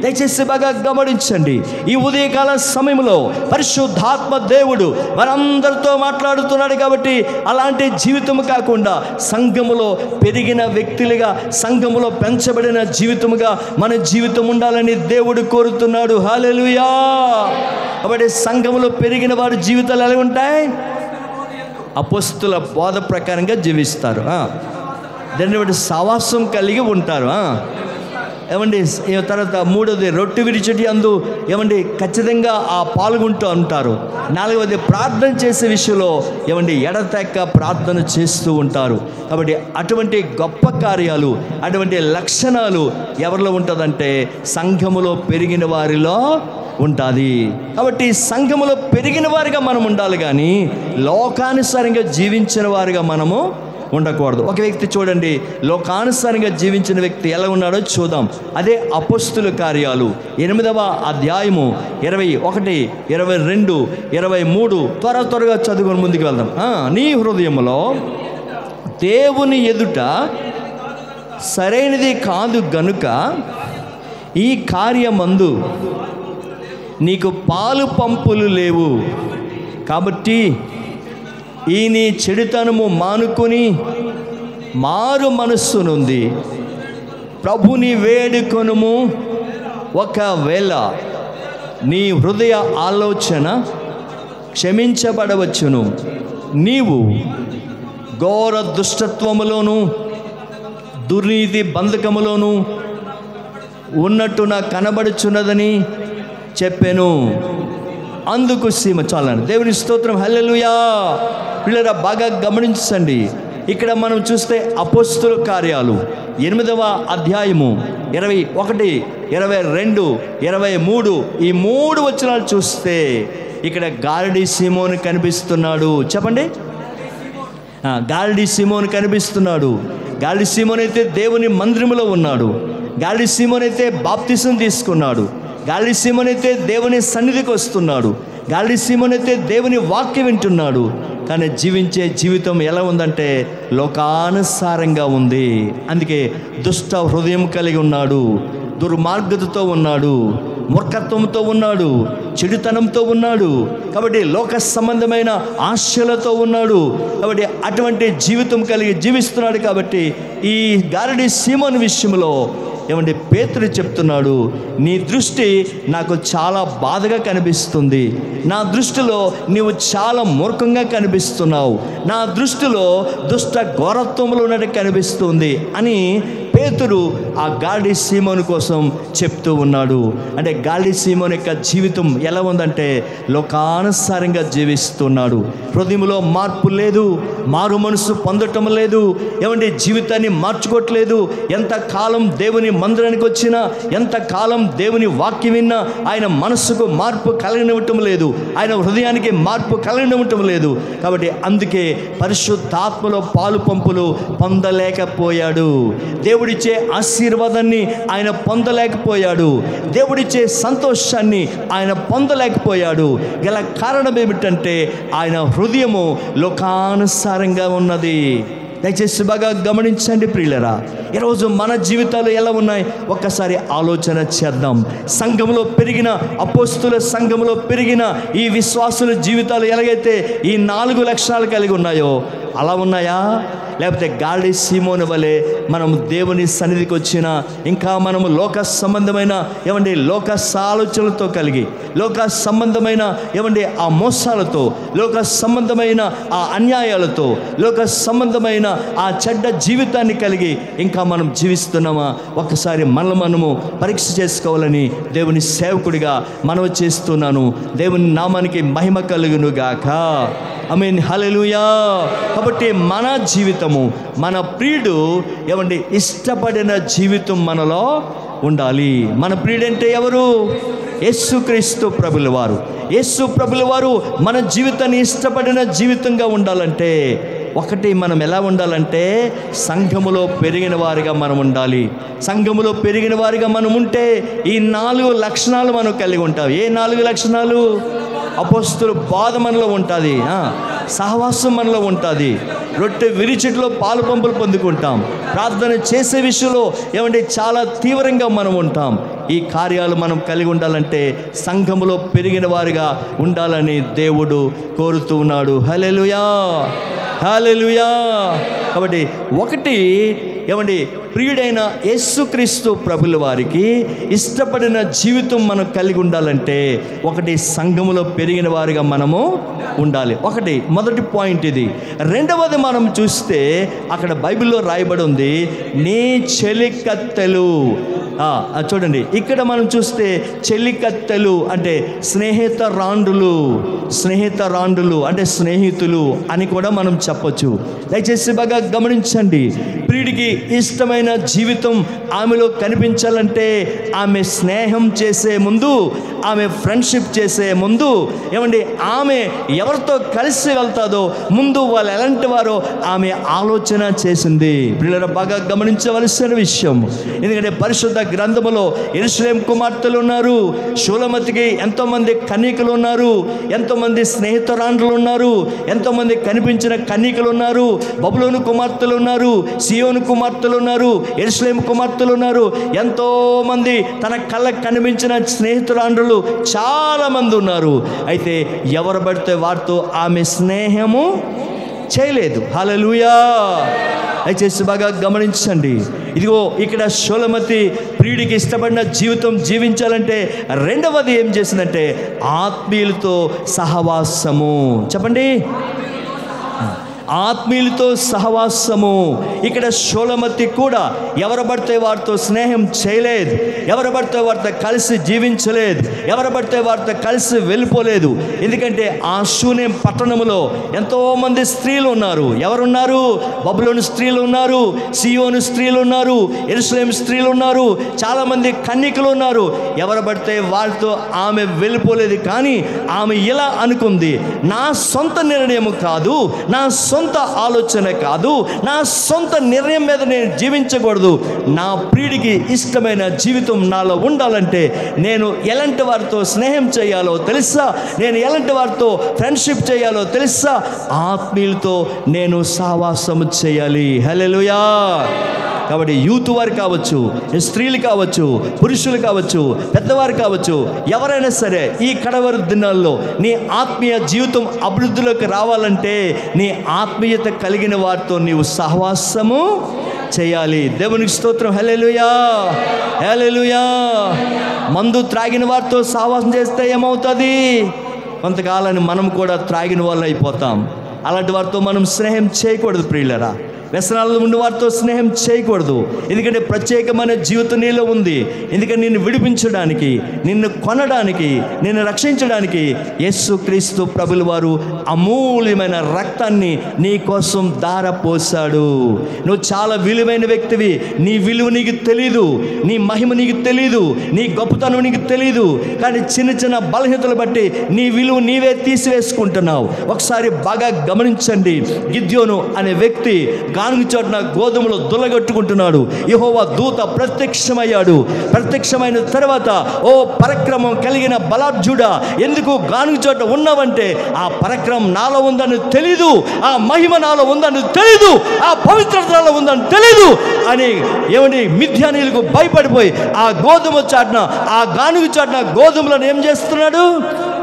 Speaker 1: దయచేసి బాగా గమనించండి. ఈ ఉదయకాల సమయంలో పరిశుద్ధాత్మ దేవుడు మనందరితో మాట్లాడుతున్నాడు. కాబట్టి అలాంటి జీవితం కాకుండా సంఘములో పెరిగిన వ్యక్తులుగా, సంఘములో పెంచబడిన జీవితముగా మన జీవితం ఉండాలని దేవుడు కోరుతున్నాడు. హల్లెలూయా. కాబట్టి సంఘములో పెరిగిన వారి జీవితాలు ఎలా ఉంటాయి? అపోస్తుల బోధ ప్రకారంగా జీవిస్తారు. దాన్ని బట్టి సహవాసం కలిగి ఉంటారు. ఏమండి తర్వాత మూడవది రొట్టె విరిచటి అందు ఏమండి ఖచ్చితంగా పాల్గొంటూ ఉంటారు. నాలుగవది ప్రార్థన చేసే విషయంలో ఏమండి ఎడతెక్క ప్రార్థన చేస్తూ ఉంటారు. కాబట్టి అటువంటి గొప్ప కార్యాలు, అటువంటి లక్షణాలు ఎవరిలో ఉంటుందంటే సంఘములో పెరిగిన వారిలో ఉంటుంది. కాబట్టి సంఘములో పెరిగిన వారిగా మనం ఉండాలి, కానీ లోకానుసారంగా జీవించిన వారిగా మనము ఉండకూడదు. ఒక వ్యక్తి చూడండి, లోకానుసారంగా జీవించిన వ్యక్తి ఎలా ఉన్నాడో చూద్దాం. అదే అపోస్తుల కార్యాలు 8వ అధ్యాయము 21, 22, 23 త్వరగా చదువుకొని ముందుకు వెళ్దాం. నీ హృదయంలో దేవుని ఎదుట సరైనది కాదు గనుక ఈ కార్యమందు నీకు పాలు పంపులు లేవు. కాబట్టి ఈ నీ చెడుతనము మానుకొని మారు మనస్సు నుండి ప్రభుని వేడుకొనుము. ఒకవేళ నీ హృదయ ఆలోచన క్షమించబడవచ్చును. నీవు ఘోర దుష్టత్వములోను దుర్నీతి బంధకములోను ఉన్నట్టు నాకు కనబడుచున్నదని చెప్పాను. అందుకు సీమ చాలండి. దేవుని స్తోత్రం. హల్లెలూయా. పిల్లరా బాగా గమనించండి. ఇక్కడ మనం చూస్తే అపోస్తుల కార్యాలు 8వ అధ్యాయము 21, 22, 23 ఈ 3 వచనాలు చూస్తే ఇక్కడ గారడీ సీమోను కనిపిస్తున్నాడు. చెప్పండి. గారడీ సీమోను కనిపిస్తున్నాడు. గారడీ సీమోను అయితే దేవుని మందిరములో ఉన్నాడు. గారడీ సీమోను అయితే బాప్తిసం తీసుకున్నాడు. గారడీ సీమోను అయితే దేవుని సన్నిధికి వస్తున్నాడు. గారడీ సీమోను అయితే దేవుని వాక్యం వింటున్నాడు. కానీ జీవించే జీవితం ఎలా ఉందంటే లోకానుసారంగా ఉంది. అందుకే దుష్ట హృదయం కలిగి ఉన్నాడు, దుర్మార్గతతో ఉన్నాడు, మూర్ఖత్వంతో ఉన్నాడు, చెడుతనంతో ఉన్నాడు. కాబట్టి లోక సంబంధమైన ఆశలతో ఉన్నాడు. కాబట్టి అటువంటి జీవితం కలిగి జీవిస్తున్నాడు. కాబట్టి ఈ గారడీ సీమోను విషయంలో ఏమంటే పేతురు చెప్తున్నాడు, నీ దృష్టి నాకు చాలా బాధగా కనిపిస్తుంది. నా దృష్టిలో నీవు చాలా మూర్ఖంగా కనిపిస్తున్నావు. నా దృష్టిలో దుష్ట ఘోరత్వంలో ఉన్నట్టు కనిపిస్తుంది అని పేతురు ఆ గారడీ సీమోను కోసం చెప్తూ ఉన్నాడు. అంటే గారడీ సీమోను యొక్క జీవితం ఎలా ఉందంటే లోకానుసారంగా జీవిస్తున్నాడు. హృదయంలో మార్పు లేదు, మారు మనసు పొందటం లేదు, ఏమంటే జీవితాన్ని మార్చుకోవట్లేదు. ఎంతకాలం దేవుని మందిరానికి వచ్చినా, ఎంతకాలం దేవుని వాక్యం విన్నా ఆయన మనస్సుకు మార్పు కలగనివ్వటం లేదు, ఆయన హృదయానికి మార్పు కలగనివ్వటం లేదు. కాబట్టి అందుకే పరిశుద్ధాత్మలో పాలు పంపులు పొందలేకపోయాడు. దేవుడిచ్చే ఆశీర్వాదాన్ని ఆయన పొందలేకపోయాడు. దేవుడిచ్చే సంతోషాన్ని ఆయన పొందలేకపోయాడు. గల కారణం ఏమిటంటే ఆయన హృదయము లోకానుసారంగా ఉన్నది. దయచేసి బాగా గమనించండి ప్రియులరా. ఈరోజు మన జీవితాలు ఎలా ఉన్నాయి ఒక్కసారి ఆలోచన చేద్దాం. సంఘంలో పెరిగిన అపోస్తుల సంఘంలో పెరిగిన ఈ విశ్వాసుల జీవితాలు ఎలాగైతే ఈ 4 లక్షణాలు కలిగి ఉన్నాయో అలా ఉన్నాయా? లేకపోతే గాలి సీమోను వలె మనం దేవుని సన్నిధికి వచ్చిన ఇంకా మనము లోక సంబంధమైన లోక ఆలోచనలతో కలిగి, లోక సంబంధమైన ఆ మోసాలతో, లోక సంబంధమైన ఆ అన్యాయాలతో, లోక సంబంధమైన ఆ చెడ్డ జీవితాన్ని కలిగి ఇంకా మనం జీవిస్తున్నామా? ఒక్కసారి మనము పరీక్ష చేసుకోవాలని దేవుని సేవకుడిగా మనవి చేస్తున్నాను. దేవుని నామానికి మహిమ కలుగునుగాక. ఆమేన్, హల్లెలూయా. కాబట్టి మన జీవితము, మన ప్రియుడు ఇష్టపడిన జీవితం మనలో ఉండాలి. మన ప్రియుడు అంటే ఎవరు? యేసుక్రీస్తు ప్రభుల వారు. యేసు ప్రభుల వారు మన జీవితాన్ని ఇష్టపడిన జీవితంగా ఉండాలంటే ఒకటి, మనం ఎలా ఉండాలంటే సంఘములో పెరిగిన వారిగా మనం ఉండాలి. సంఘములో పెరిగిన వారిగా మనం ఉంటే ఈ 4 లక్షణాలు మనం కలిగి ఉంటాం. ఏ 4 లక్షణాలు? అపోస్తుల బాధ మనలో ఉంటుంది, సహవాసం మనలో ఉంటుంది, రొట్టె విరిచిట్లో పాలు పంపులు పొందుకుంటాం, ప్రార్థన చేసే విషయంలో చాలా తీవ్రంగా మనం ఉంటాం. ఈ కార్యాలు మనం కలిగి ఉండాలంటే సంఘములో పెరిగిన వారిగా ఉండాలని దేవుడు కోరుతూ ఉన్నాడు. హల్లెలూయా, హల్లెలూయా. కాబట్టి ఒకటి ప్రియుడైన యేసుక్రీస్తు ప్రభుల వారికి ఇష్టపడిన జీవితం మనం కలిగి ఉండాలంటే ఒకటి, సంఘములో పెరిగిన వారిగా మనము ఉండాలి. మొదటి పాయింట్ ఇది. రెండవది మనం చూస్తే అక్కడ బైబిల్లో రాయబడి ఉంది, నీ చెలికత్తెలు. చూడండి, ఇక్కడ మనం చూస్తే చెలికత్తెలు అంటే స్నేహితరాండ్రులు అంటే స్నేహితులు అని కూడా మనం చెప్పొచ్చు. దయచేసి బాగా గమనించండి. ప్రియుడికి ఇష్టమైన జీవితం ఆమెలో కనిపించాలంటే ఆమె స్నేహం చేసే ముందు, ఆమె ఫ్రెండ్షిప్ చేసే ముందు ఆమె ఎవరితో కలిసి వెళ్తాదో ముందు వాళ్ళు ఎలాంటి వారో ఆమె ఆలోచన చేసింది. ప్రియులారా, బాగా గమనించవలసిన విషయం. ఎందుకంటే పరిశుద్ధ గ్రంథములో యెరూషలేము కుమార్తెలు ఉన్నారు, షూలమతికి ఎంతోమంది కన్యకలు ఉన్నారు, ఎంతోమంది స్నేహితురాండ్రులు ఉన్నారు, ఎంతోమంది కనిపించిన కన్యకలు ఉన్నారు, బబులోను కుమార్తెలు ఉన్నారు, సియోను కుమార్తెలు ఉన్నారు, యెరూషలేము కుమార్తెలు ఉన్నారు, ఎంతోమంది తన కళ్ళకు కనిపించిన స్నేహితురాండ్రులు చాలా మంది ఉన్నారు. అయితే ఎవరు పడితే వారితో ఆమె స్నేహము చేయలేదు. హల్లెలూయా. దయచేసి బాగా గమనించండి. ఇదిగో ఇక్కడ షూలమతి ప్రియుడికి ఇష్టపడిన జీవితం జీవించాలంటే రెండవది ఏం చేసిందంటే ఆత్మీయులతో సహవాసము. చెప్పండి, ఆత్మీయులతో సహవాసము. ఇక్కడ షూలమతి కూడా ఎవరు పడితే వారితో స్నేహం చేయలేదు, ఎవరు పడితే వారితో కలిసి జీవించలేదు, ఎవరు పడితే వారితో కలిసి వెళ్ళిపోలేదు. ఎందుకంటే ఆ షూనేం పట్టణములో ఎంతోమంది స్త్రీలు ఉన్నారు. ఎవరున్నారు? బబులోను స్త్రీలు ఉన్నారు, సియోను స్త్రీలు ఉన్నారు, యెరూషలేము స్త్రీలు ఉన్నారు, చాలామంది కన్యకలు ఉన్నారు. ఎవరు పడితే వారితో ఆమె వెళ్ళిపోలేదు. కానీ ఆమె ఇలా అనుకుంది, నా సొంత నిర్ణయం కాదు, నా సొంత ఆలోచన కాదు, నా సొంత నిర్ణయం మీద నేను జీవించకూడదు. నా ప్రియుడికి ఇష్టమైన జీవితం నాలో ఉండాలంటే నేను ఎలాంటి వారితో స్నేహం చేయాలో తెలుసా, నేను ఎలాంటి వారితో ఫ్రెండ్షిప్ చేయాలో తెలుసా, ఆత్మీయులతో నేను సహవాసం చేయాలి. హల్లెలూయా. కాబట్టి యూత్ వారు కావచ్చు, స్త్రీలు కావచ్చు, పురుషులు కావచ్చు, పెద్దవారు కావచ్చు, ఎవరైనా సరే ఈ కడవరి దినాల్లో నీ ఆత్మీయ జీవితం అభివృద్ధిలోకి రావాలంటే నీ ఆత్మీయత కలిగిన వారితో నీవు సహవాసము చేయాలి. దేవునికి స్తోత్రం. హల్లెలూయా, హల్లెలూయా. మందు త్రాగిన వారితో సహవాసం చేస్తే ఏమవుతుంది? కొంతకాలాన్ని మనం కూడా త్రాగిన వాళ్ళు అయిపోతాం. అలాంటి వారితో మనం స్నేహం చేయకూడదు ప్రియులరా. వ్యసనాల్లో ఉన్న వారితో స్నేహం చేయకూడదు. ఎందుకంటే ప్రత్యేకమైన జీవితం నీలో ఉంది. ఎందుకంటే నిన్ను విడిపించడానికి, నిన్ను కొనడానికి, నిన్ను రక్షించడానికి యేసుక్రీస్తు ప్రభుల వారు అమూల్యమైన రక్తాన్ని నీ కోసం ధారపోశాడు. నువ్వు చాలా విలువైన వ్యక్తివి. నీ విలువ నీకు తెలీదు, నీ మహిమ నీకు తెలీదు, నీ గొప్పతనం నీకు తెలీదు. కానీ చిన్న చిన్న బలహీనతలు బట్టి నీ విలువ నీవే తీసివేసుకుంటున్నావు. ఒకసారి బాగా గమనించండి. గిద్యోను అనే వ్యక్తి గానుగ చోటున గోధుమలు దుల్లగొట్టుకుంటున్నాడు. యెహోవా దూత ప్రత్యక్షమయ్యాడు. ప్రత్యక్షమైన తర్వాత, ఓ పరాక్రమం కలిగిన బలార్జుడా, ఎందుకు గానుగ చోట ఉన్నావంటే, ఆ పరాక్రమం నాలో ఉందని తెలీదు, ఆ మహిమ నాలో ఉందని తెలీదు, ఆ పవిత్రత నాలో ఉందని తెలీదు అని ఏమని మిథ్యానీయులకు భయపడిపోయి ఆ గోధుమ చాటున, ఆ గానుగ చాటున గోధుమలను ఏం చేస్తున్నాడు?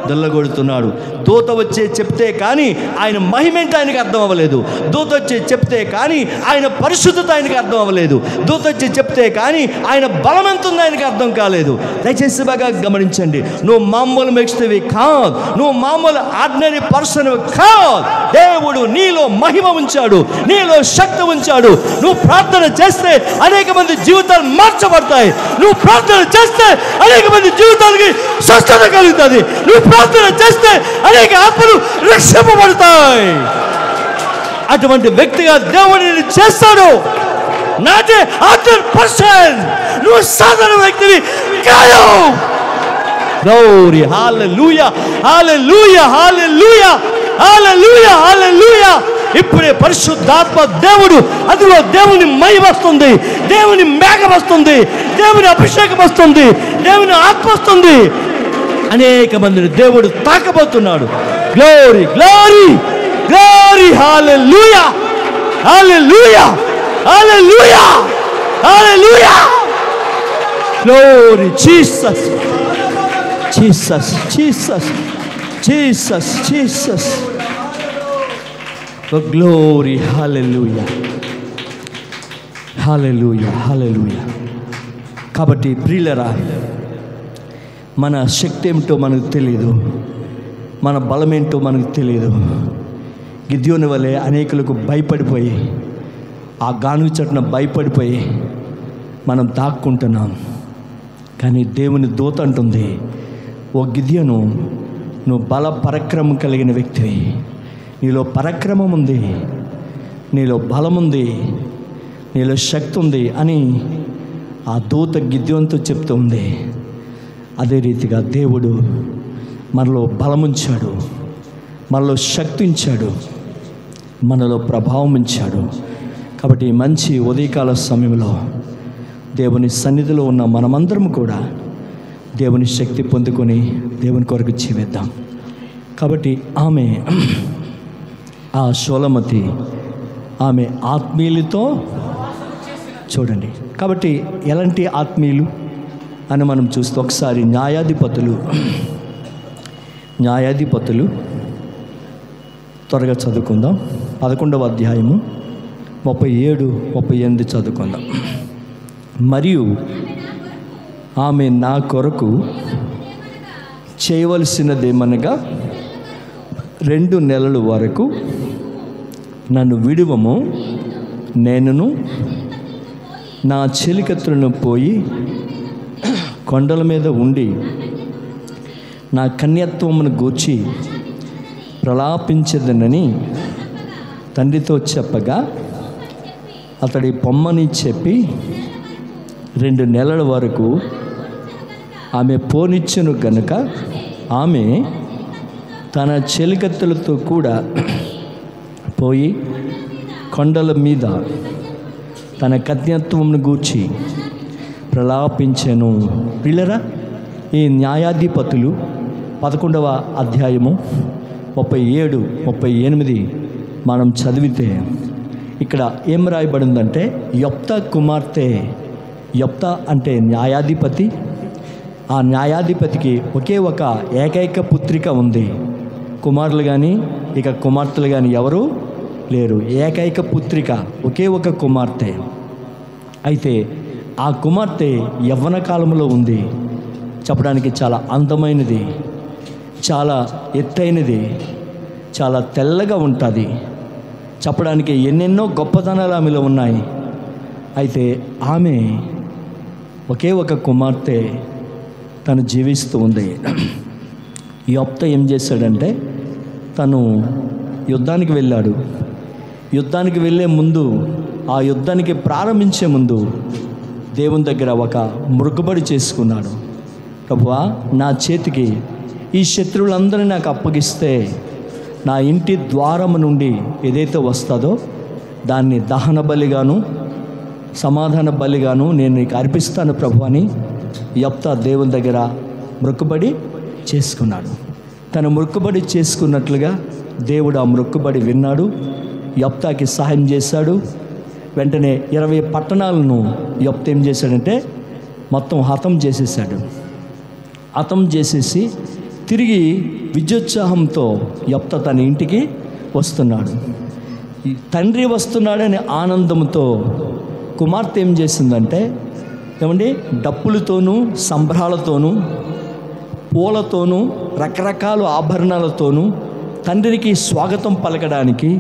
Speaker 1: దొల్లగొడుతున్నాడు. దూత వచ్చే చెప్తే కానీ ఆయన మహిమేంటి ఆయనకి అర్థం అవ్వలేదు. దూత వచ్చి చెప్తే కానీ ఆయన పరిశుద్ధత ఆయనకి అర్థం అవ్వలేదు. దూత వచ్చి చెప్తే కానీ ఆయన బలం ఎంత ఉందో ఆయనకి అర్థం కాలేదు. దయచేసి బాగా గమనించండి. నువ్వు మామూలు మెక్స్తివి కాదు, నువ్వు మామూలు ఆర్డినరీ పర్సన్ కాదు. దేవుడు నీలో మహిమ ఉంచాడు, నీలో శక్తి ఉంచాడు. నువ్వు ప్రార్థన చేస్తే అనేక మంది జీవితాలు మార్చబడతాయి. నువ్వు ప్రార్థన చేస్తే అనేక మంది జీవితాలకి స్వస్థత కలుగుతుంది. నువ్వు ప్రార్థన చేస్తే అనేక ఆత్మలు రక్షింపబడతాయి. అటువంటి వ్యక్తిగా దేవుడిని చేస్తాడు. నాటే 100%. నువ్వు సాధారణ వ్యక్తివి కాదు. Glory, hallelujah, hallelujah, hallelujah, hallelujah, హల్లెలూయా. ఇప్పుడే పరిశుద్ధాత్మ దేవుడు, అదిగో దేవుని మహిమ వస్తుంది, దేవుని మేఘం వస్తుంది, దేవుని అభిషేకం వస్తుంది, దేవుని ఆత్మ వస్తుంది. అనేక మందిని దేవుడు తాకబోతున్నాడు. Glory, glory, glory, hallelujah, hallelujah, hallelujah, hallelujah. Glory, Jesus, Jesus, Jesus, Jesus, Jesus. Glory, hallelujah, hallelujah, hallelujah. కాబట్టి ప్రియులరా, మన శక్తి ఏమిటో మనకు తెలియదు, మన బలం ఏంటో మనకు తెలియదు. గిద్యోను వలె అనేకులకు భయపడిపోయి, ఆ గానుగ చెట్టున భయపడిపోయి మనం దాక్కుంటున్నాం. కానీ దేవుని దూత అంటుంది, ఓ గిద్యోను, నువ్వు బల పరాక్రమం కలిగిన వ్యక్తివి, నీలో పరాక్రమం ఉంది, నీలో బలం ఉంది, నీలో శక్తి ఉంది అని ఆ దూత గిద్యోనుతో చెప్తూ ఉంది. అదే రీతిగా దేవుడు మనలో బలముంచాడు, మనలో శక్తి ఉంచాడు, మనలో ప్రభావం ఉంచాడు. కాబట్టి మంచి ఉదయకాల సమయంలో దేవుని సన్నిధిలో ఉన్న మనమందరం కూడా దేవుని శక్తి పొందుకొని దేవుని కొరకు జీవిద్దాం. కాబట్టి ఆమె, ఆ షోలమతి, ఆమె ఆత్మీయులతో చూడండి. కాబట్టి ఎలాంటి ఆత్మీయులు అని మనం చూస్తే ఒకసారి న్యాయాధిపతులు త్వరగా చదువుకుందాం. 11వ అధ్యాయము 37-38 చదువుకుందాం. మరియు ఆమె నా కొరకు చేయవలసినదేమనగా 2 నెలల వరకు నన్ను విడువము, నేనును నా చెలికత్తులను పోయి కొండల మీద ఉండి నా కన్యత్వమును గూర్చి ప్రలాపించదనని తండ్రితో చెప్పగా, అతడి పొమ్మని చెప్పి 2 నెలల వరకు ఆమె పోనిచ్చెను గనుక ఆమె తన చెలికత్తెలతో కూడా పోయి కొండల మీద తన కన్యత్వమును గూర్చి ప్రలాపించెను. పిల్లరా, ఈ న్యాయాధిపతులు 11వ అధ్యాయము 37-38 మనం చదివితే ఇక్కడ ఏం రాయబడిందంటే, యొప్తా కుమార్తె, యొప్తా అంటే న్యాయాధిపతి, ఆ న్యాయాధిపతికి ఒకే ఒక ఏకైక పుత్రిక ఉంది. కుమారులు కానీ ఇక కుమార్తెలు కానీ ఎవరు లేరు. ఏకైక పుత్రిక, ఒకే ఒక కుమార్తె. అయితే ఆ కుమార్తె యవ్వన కాలంలో ఉంది. చెప్పడానికి చాలా అందమైనది, చాలా ఎత్తైనది, చాలా తెల్లగా ఉంటుంది. చెప్పడానికి ఎన్నెన్నో గొప్పతనాలు ఆమెలో ఉన్నాయి. అయితే ఆమె ఒకే ఒక కుమార్తె తను జీవిస్తూ ఉంది. యొప్తా ఏం చేశాడంటే, తను యుద్ధానికి వెళ్ళాడు. యుద్ధానికి వెళ్ళే ముందు, ఆ యుద్ధానికి ప్రారంభించే ముందు దేవుని దగ్గర ఒక మృగబడి చేసుకున్నాడు. ప్రభువా, నా చేతికి ఈ శత్రువులందరినీ నాకు అప్పగిస్తే, నా ఇంటి ద్వారము నుండి ఏదైతే వస్తుందో దాన్ని దహన బలిగాను సమాధాన బలిగాను నేను నీకు అర్పిస్తాను ప్రభు అని యెఫ్తా దేవుని దగ్గర మొక్కుబడి చేసుకున్నాడు. తను మొక్కుబడి చేసుకున్నట్లుగా దేవుడు ఆ మొక్కుబడి విన్నాడు, యెఫ్తాకి సహాయం చేశాడు. వెంటనే 20 పట్టణాలను యెఫ్తా ఏం చేశాడంటే మొత్తం హతం చేసేసాడు. హతం చేసేసి తిరిగి విద్యోత్సాహంతో యెఫ్తా తన ఇంటికి వస్తున్నాడు. తండ్రి వస్తున్నాడనే ఆనందంతో కుమార్తె ఏం చేసిందంటే ఏమండి డప్పులతోనూ సంబరాలతోనూ పూలతోనూ రకరకాల ఆభరణాలతోనూ తండ్రికి స్వాగతం పలకడానికి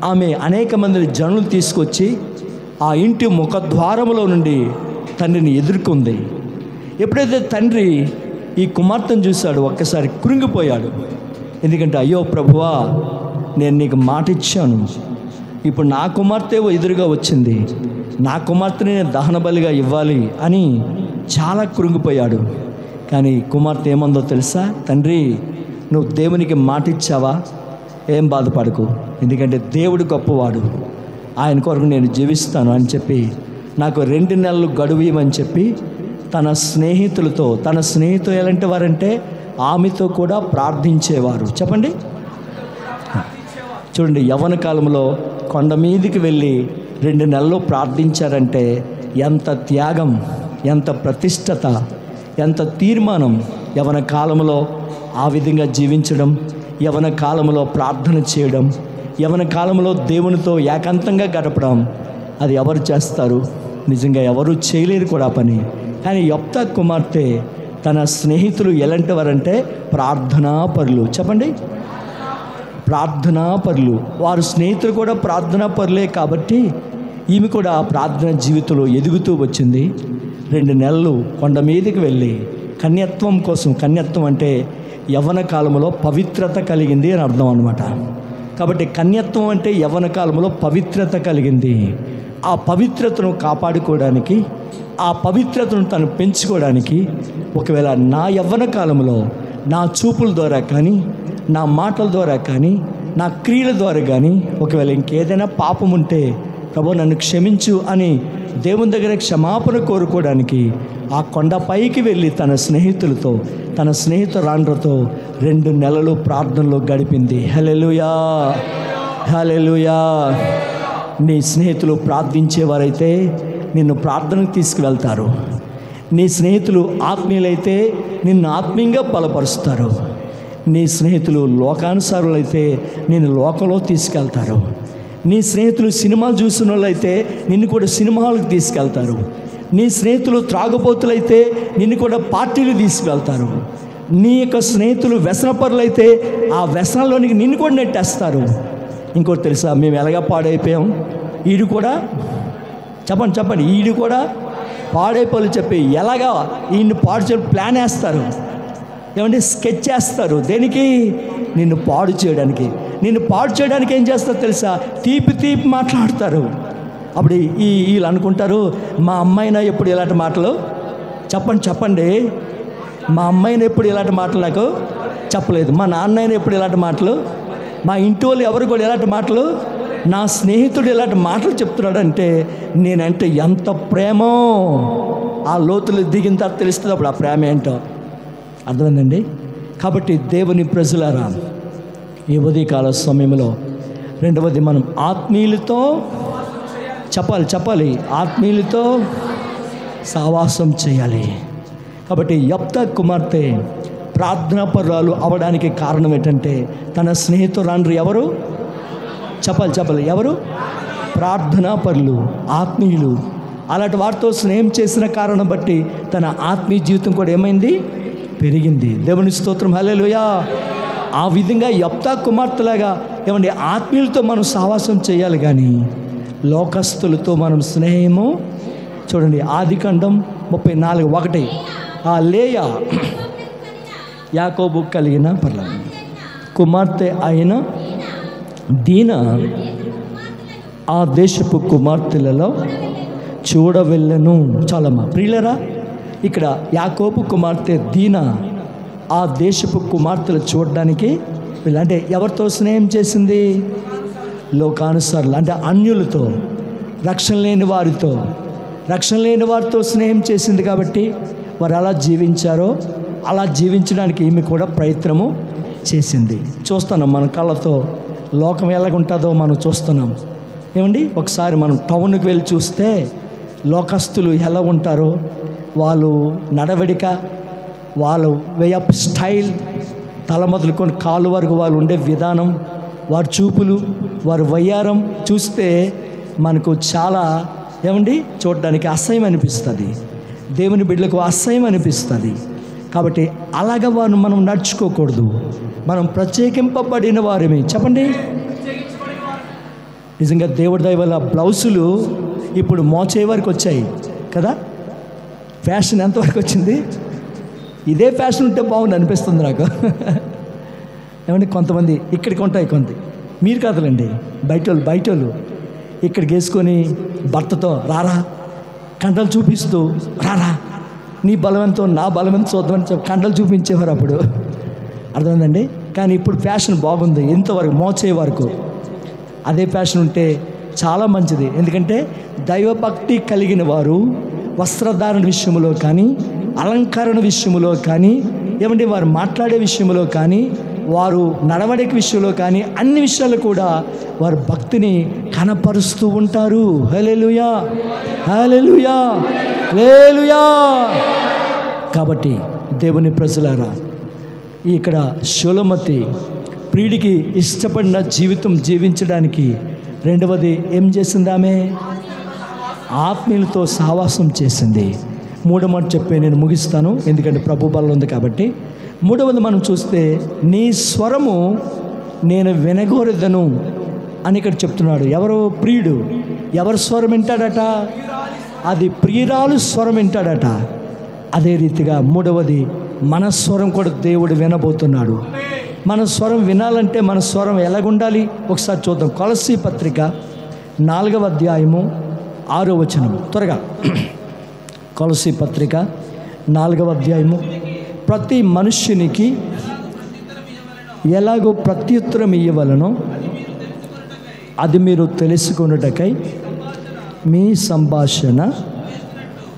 Speaker 1: ఆమె అనేక మంది జనులు తీసుకొచ్చి ఆ ఇంటి ముఖద్వారములో నుండి తండ్రిని ఎదుర్కొంది. ఎప్పుడైతే తండ్రి ఈ కుమార్తెను చూశాడు ఒక్కసారి కృంగిపోయాడు. ఎందుకంటే అయ్యో ప్రభువా, నేను నీకు మాట ఇచ్చాను, ఇప్పుడు నా కుమార్తె ఎదురుగా వచ్చింది, నా కుమార్తెని నేను దహన బలిగా ఇవ్వాలి అని చాలా కృంగిపోయాడు. కానీ కుమార్తె ఏమందో తెలుసా? తండ్రి, నువ్వు దేవునికి మాట ఇచ్చావా? ఏం బాధపడకు, ఎందుకంటే దేవుడు గొప్పవాడు, ఆయన కొరకు నేను జీవిస్తాను అని చెప్పి నాకు 2 నెలలు గడువు ఇవ్వని చెప్పి తన స్నేహితులు ఎలాంటి వారంటే ఆమెతో కూడా ప్రార్థించేవారు. చెప్పండి, చూడండి, యవ్వన కాలంలో కొండ మీదికి వెళ్ళి 2 నెలలు ప్రార్థించారంటే ఎంత త్యాగం, ఎంత ప్రతిష్టత, ఎంత తీర్మానం. యవ్వన కాలంలో ఆ విధంగా జీవించడం, యవ్వన కాలంలో ప్రార్థన చేయడం, యవ్వన కాలంలో దేవునితో ఏకాంతంగా గడపడం, అది ఎవరు చేస్తారు? నిజంగా ఎవరు చేయలేరు కూడా పని. కానీ యెఫ్తా కుమార్తె తన స్నేహితులు ఎలాంటి వారంటే ప్రార్థనాపరులు. చెప్పండి, ప్రార్థనాపరులు. వారు స్నేహితులు కూడా ప్రార్థనాపరులే కాబట్టి ఈమె కూడా ప్రార్థన జీవితంలో ఎదుగుతూ వచ్చింది. 2 నెలలు కొండ మీదకి వెళ్ళి కన్యత్వం కోసం, కన్యత్వం అంటే యవ్వన కాలంలో పవిత్రత కలిగింది అని అర్థం అన్నమాట. కాబట్టి కన్యత్వం అంటే యవ్వన కాలంలో పవిత్రత కలిగింది. ఆ పవిత్రతను కాపాడుకోవడానికి, ఆ పవిత్రతను తను పెంచుకోవడానికి, ఒకవేళ నా యవ్వన కాలంలో నా చూపుల ద్వారా కానీ, నా మాటల ద్వారా కానీ, నా క్రియల ద్వారా కానీ ఒకవేళ ఇంకేదైనా పాపం ఉంటే ప్రభు నన్ను క్షమించు అని దేవుని దగ్గర క్షమాపణ కోరుకోవడానికి ఆ కొండపైకి వెళ్ళి తన స్నేహితురాండ్రతో 2 నెలలు ప్రార్థనలో గడిపింది. హల్లెలూయా, హల్లెలూయా. నీ స్నేహితులు ప్రార్థించేవారైతే నిన్ను ప్రార్థనకు తీసుకువెళ్తారు. నీ స్నేహితులు ఆత్మీయులైతే నిన్ను ఆత్మీయంగా బలపరుస్తారు. నీ స్నేహితులు లోకానుసారులైతే నిన్ను లోకంలో తీసుకెళ్తారు. నీ స్నేహితులు సినిమాలు చూసిన వాళ్ళైతే నిన్ను కూడా సినిమాలకు తీసుకెళ్తారు. నీ స్నేహితులు త్రాగుబోతులైతే నిన్ను కూడా పార్టీలు తీసుకెళ్తారు. నీ యొక్క స్నేహితులు వ్యసనపరులైతే ఆ వ్యసనంలోనికి నిన్ను కూడా నెట్టేస్తారు. ఇంకోటి తెలుసా, మేము ఎలాగా పాడైపోయాం, ఈడు కూడా చెప్పండి ఈడు కూడా పాడైపోలు చెప్పి ఎలాగా ఈయన్ని పాడు చేయడం ప్లాన్ వేస్తారు. ఏమంటే స్కెచ్ చేస్తారు. దేనికి? నిన్ను పాడు చేయడానికి. నిన్ను పాడు చేయడానికి ఏం చేస్తారు తెలుసా? తీపి మాట్లాడతారు. అప్పుడు వీళ్ళు అనుకుంటారు, మా అమ్మాయినా ఎప్పుడు ఇలాంటి మాటలు చెప్పండి మా అమ్మాయిని ఎప్పుడు ఇలాంటి మాటలు నాకు చెప్పలేదు, మా నాన్నైనా ఎప్పుడు ఇలాంటి మాటలు, మా ఇంటి వాళ్ళు ఎవరు కూడా ఇలాంటి మాటలు, నా స్నేహితుడు ఇలాంటి మాటలు చెప్తున్నాడంటే నేనంటే ఎంత ప్రేమో ఆ లోతులు దిగిన తర్వాత తెలుస్తుంది అప్పుడు ఆ ప్రేమ ఏంటో. అర్థమైందండి? కాబట్టి దేవుని ప్రజలారా, ఈ ఉదయకాల సమయంలో రెండవది మనం ఆత్మీయులతో చెప్పాలి ఆత్మీయులతో సహవాసం చేయాలి. కాబట్టి యెఫ్తా కుమార్తె ప్రార్థనాపరురాలు అవడానికి కారణం ఏంటంటే తన స్నేహితురాండ్రు ఎవరు? చెప్పాలి ఎవరు? ప్రార్థనాపరులు, ఆత్మీయులు. అలాంటి వారితో స్నేహం చేసిన కారణం బట్టి తన ఆత్మీయ జీవితం కూడా ఏమైంది? పెరిగింది. దేవుని స్తోత్రం, హల్లెలూయా. ఆ విధంగా యెఫ్తా కుమార్తెలాగా ఏమండి ఆత్మీయులతో మనం సహవాసం చేయాలి, కానీ లోకస్తులతో మనం స్నేహము చూడండి. ఆదికాండం 34:1 ఆ లేయా యాకోబు కలిగిన కుమార్తె అయిన దీనా ఆ దేశపు కుమార్తెలలో చూడవెళ్ళను. చాలమ్మా ప్రియులరా, ఇక్కడ యాకోబు కుమార్తె దీనా ఆ దేశపు కుమార్తెలు చూడడానికి అంటే ఎవరితో స్నేహం చేసింది? లోకానుసారులు అంటే అన్యులతో, రక్షణ లేని వారితో స్నేహం చేసింది కాబట్టి వారు ఎలా జీవించారో అలా జీవించడానికి ఈమె కూడా ప్రయత్నము చేసింది. చూస్తున్నాం మన కళ్ళతో లోకం ఎలాగుంటుందో మనం చూస్తున్నాం. ఏమండి, ఒకసారి మనం టౌన్కి వెళ్ళి చూస్తే లోకస్తులు ఎలా ఉంటారో, వాళ్ళు నడవడిక, వాళ్ళు వే ఆఫ్ స్టైల్, తల మొదలుకొని కాళ్ళు వరకు వాళ్ళు ఉండే విధానం, వారి చూపులు, వారి వయ్యారం చూస్తే మనకు చాలా ఏమండి చూడడానికి అసహ్యం అనిపిస్తుంది. దేవుని బిడ్డలకు అసహ్యం అనిపిస్తుంది. కాబట్టి అలాగ వారిని మనం నడుచుకోకూడదు. మనం ప్రత్యేకింపబడిన వారిని చెప్పండి. నిజంగా దేవుడి దయ వల్ల బ్లౌజులు ఇప్పుడు మోచే వరకు వచ్చాయి కదా. ఫ్యాషన్ ఎంతవరకు వచ్చింది? ఇదే ఫ్యాషన్ ఉంటే బాగుంది అనిపిస్తుంది నాకు. ఏమంటే కొంతమంది ఇక్కడికి ఉంటాయి, మీరు కాదులండి, బయటోళ్ళు ఇక్కడికి వేసుకొని భర్తతో రారా కండలు చూపిస్తూ రారా నీ బలవంతో నా బలవంతో చూద్దామని చెప్పి కండలు చూపించేవారు అప్పుడు. అర్థమైందండి. కానీ ఇప్పుడు ఫ్యాషన్ బాగుంది, ఇంతవరకు మోచే వరకు. అదే ఫ్యాషన్ ఉంటే చాలా మంచిది. ఎందుకంటే దైవభక్తి కలిగిన వారు వస్త్రధారణ విషయంలో కానీ, అలంకరణ విషయంలో కానీ, ఏమంటే వారు మాట్లాడే విషయంలో కానీ, వారు నడవడిక విషయంలో కానీ, అన్ని విషయాలు కూడా వారు భక్తిని కనపరుస్తూ ఉంటారు. హల్లెలూయా, హల్లెలూయా, హల్లెలూయా. కాబట్టి దేవుని ప్రజలారా, ఇక్కడ షూలమతి ప్రియుడికి ఇష్టపడిన జీవితం జీవించడానికి రెండవది ఏం చేసింది? ఆమె ఆత్మీయులతో సహవాసం చేసింది. మూడో మాట చెప్పే నేను ముగిస్తాను, ఎందుకంటే ప్రభు బలం ఉంది కాబట్టి. మూడవది మనం చూస్తే, నీ స్వరము నేను వినగోరెదను అని ఇక్కడ చెప్తున్నాడు. ఎవరు? ప్రియుడు. ఎవరు స్వరం వింటాడట? అది ప్రియురాలు స్వరం వింటాడట. అదే రీతిగా మూడవది మన స్వరం కూడా దేవుడు వినబోతున్నాడు. మన స్వరం వినాలంటే మన స్వరం ఎలాగుండాలి ఒకసారి చూద్దాం. కొలస్సీ పత్రిక 4వ అధ్యాయము 6వ వచనం. త్వరగా కొలస్సీ పత్రిక 4వ అధ్యాయము. ప్రతి మనుష్యునికి ఎలాగో ప్రత్యుత్తరం ఇవ్వవలనో అది మీరు తెలుసుకొనుటకై మీ సంభాషణ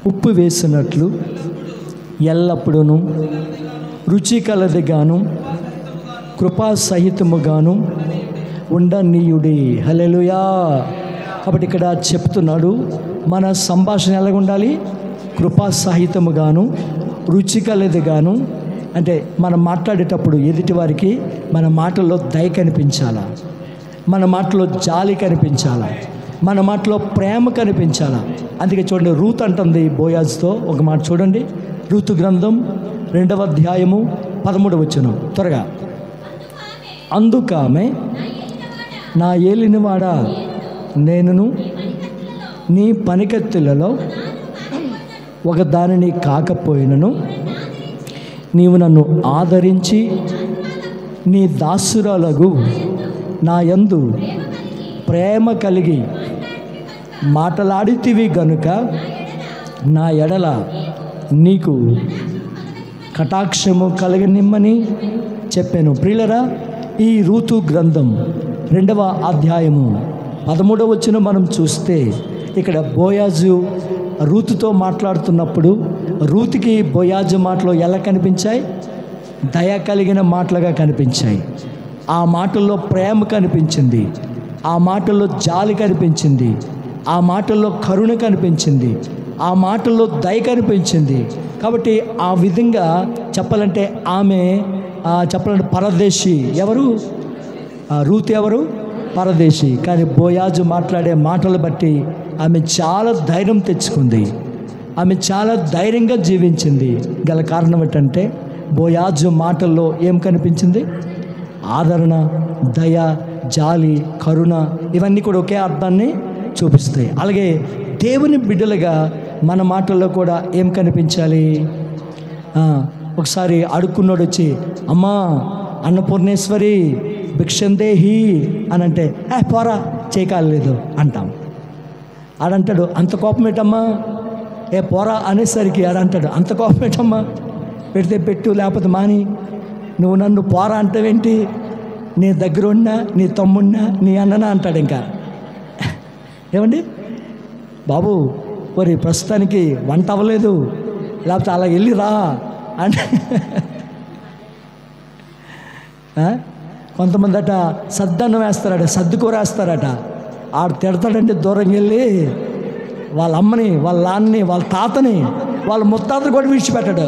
Speaker 1: ఉప్పు వేసినట్లు ఎల్లప్పుడూ రుచి కలదిగాను కృపాసహితముగాను ఉండనీయుడి. హల్లెలూయా. కాబట్టి ఇక్కడ చెప్తున్నాడు, మన సంభాషణ ఎలాగ ఉండాలి? కృపాసహితముగాను రుచి కలదిగాను. అంటే మనం మాట్లాడేటప్పుడు ఎదుటి వారికి మన మాటల్లో దయ కనిపించాలా, మన మాటలో జాలి కనిపించాలా, మన మాటలో ప్రేమ కనిపించాలా. అందుకే చూడండి, రూత్ అంటుంది బోయాజుతో ఒక మాట చూడండి. రూతు గ్రంథం 2వ అధ్యాయము 13వ వచనం. త్వరగా. అందుకామె, నా ఏలినవాడా, నేనును నీ పనికత్తులలో ఒక దానిని కాకపోయినను నీవు నన్ను ఆదరించి నీ దాసురాలగు నా యందు ప్రేమ కలిగి మాటలాడితివి గనుక నా ఎడల నీకు కటాక్షము కలగనిమ్మని చెప్పాను. ప్రియులరా, ఈ రూతు గ్రంథం 2వ అధ్యాయము 13వ వచనం మనం చూస్తే, ఇక్కడ బోయాజు రూతుతో మాట్లాడుతున్నప్పుడు రూతుకి బోయాజు మాటలు ఎలా కనిపించాయి? దయ కలిగిన మాటలుగా కనిపించాయి. ఆ మాటల్లో ప్రేమ కనిపించింది, ఆ మాటల్లో జాలి కనిపించింది, ఆ మాటల్లో కరుణ కనిపించింది, ఆ మాటల్లో దయ కనిపించింది. కాబట్టి ఆ విధంగా చెప్పాలంటే ఆమె పరదేశి. ఎవరు? రూతు ఎవరు? పరదేశి. కానీ బోయాజు మాట్లాడే మాటలు బట్టి ఆమె చాలా ధైర్యం తెచ్చుకుంది, ఆమె చాలా ధైర్యంగా జీవించింది. గల కారణం ఏంటంటే బోయాజు మాటల్లో ఏం కనిపించింది? ఆదరణ, దయ, జాలి, కరుణ, ఇవన్నీ కూడా ఒకే అర్థాన్ని చూపిస్తాయి. అలాగే దేవుని బిడ్డలుగా మన మాటల్లో కూడా ఏం కనిపించాలి? ఒకసారి అడుక్కున్నాడు వచ్చి, అమ్మా అన్నపూర్ణేశ్వరి భిక్షందేహి అని అంటే, పోరా చేయకాలేదు అంటాం. ఆడంటాడు, అంత కోపం ఏంటమ్మా? పోరా అనేసరికి ఆడంటాడు, అంత కోపం ఏంటమ్మా? పెడితే పెట్టు, లేకపోతే మాని, నువ్వు నన్ను పోరా అంటావేంటి?
Speaker 2: నీ దగ్గర ఉన్నా, నీ తమ్ముడినా, నీ అన్ననా అంటాడు. ఇంకా ఏమండి బాబు, మరి ప్రస్తుతానికి వంట అవ్వలేదు, లేకపోతే అలా వెళ్ళి రా అంటే కొంతమంది అట సద్దన్నం వేస్తారట, సర్దుకూర వేస్తారట. ఆడు తిడతాడంటే దూరంగా వెళ్ళి వాళ్ళ అమ్మని, వాళ్ళ నాన్నని, వాళ్ళ తాతని, వాళ్ళ ముత్తాతని కూడా విడిచిపెట్టాడు.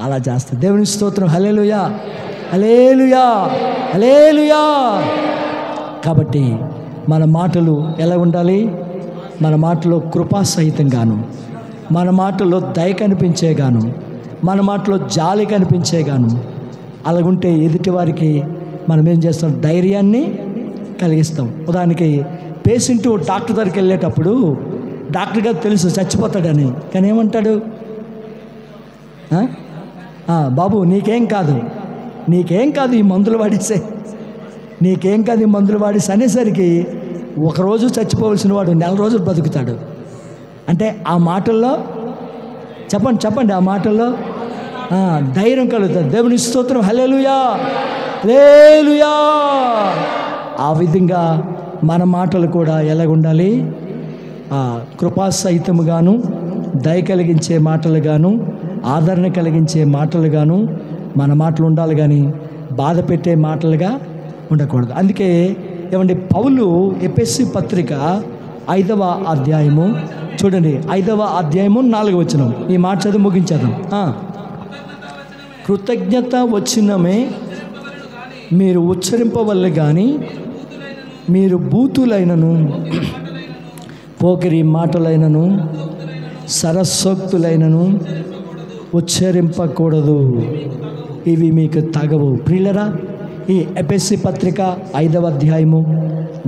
Speaker 2: అలా చేస్తాడు. దేవుని స్తోత్రం. హల్లెలూయా, హల్లెలూయా, హల్లెలూయా. కాబట్టి మన మాటలు ఎలా ఉండాలి? మన మాటలో కృపాసహితంగాను, మన మాటల్లో దయ కనిపించేగాను, మన మాటలో జాలి కనిపించేగాను అలాగుంటే ఎదుటి వారికి మనం ఏం చేస్తాం? ధైర్యాన్ని కలిగిస్తాం. ఉదాహరణకి పేషెంట్ డాక్టర్ దగ్గరికి వెళ్ళేటప్పుడు డాక్టర్ గారు తెలుసు చచ్చిపోతాడని, కానీ ఏమంటాడు? బాబు నీకేం కాదు, నీకేం కాదు, ఈ మందులు వాడేసే, నీకేం కాదు, ఈ మందులు వాడేసి అనేసరికి ఒకరోజు చచ్చిపోవలసిన వాడు 4 రోజులు బతుకుతాడు. అంటే ఆ మాటల్లో చెప్పండి ఆ మాటల్లో ధైర్యం కలుగుతుంది. దేవుని స్తోత్రం. హల్లెలూయా, హల్లెలూయా. ఆ విధంగా మన మాటలు కూడా ఎలాగుండాలి? కృపాసహితముగాను, దయ కలిగించే మాటలుగాను, ఆదరణ కలిగించే మాటలుగాను మన మాటలు ఉండాలి, కానీ బాధ పెట్టే మాటలుగా ఉండకూడదు. అందుకే ఏమండి పౌలు ఎఫెసీ పత్రిక 5వ అధ్యాయము చూడండి, 5వ అధ్యాయము 4వ వచనం. ఈ మాట చదివి ముగించేద్దాం. కృతజ్ఞత వచనమే మీరు ఉచ్చరింపవల్ల కానీ మీరు బూతులైనను, పోకిరి మాటలైనను, సరస్సోక్తులైనను ఉచ్చరింపకూడదు, ఇవి మీకు తగవు. ప్రియులరా, ఈ ఎఫెసీ పత్రిక 5వ అధ్యాయము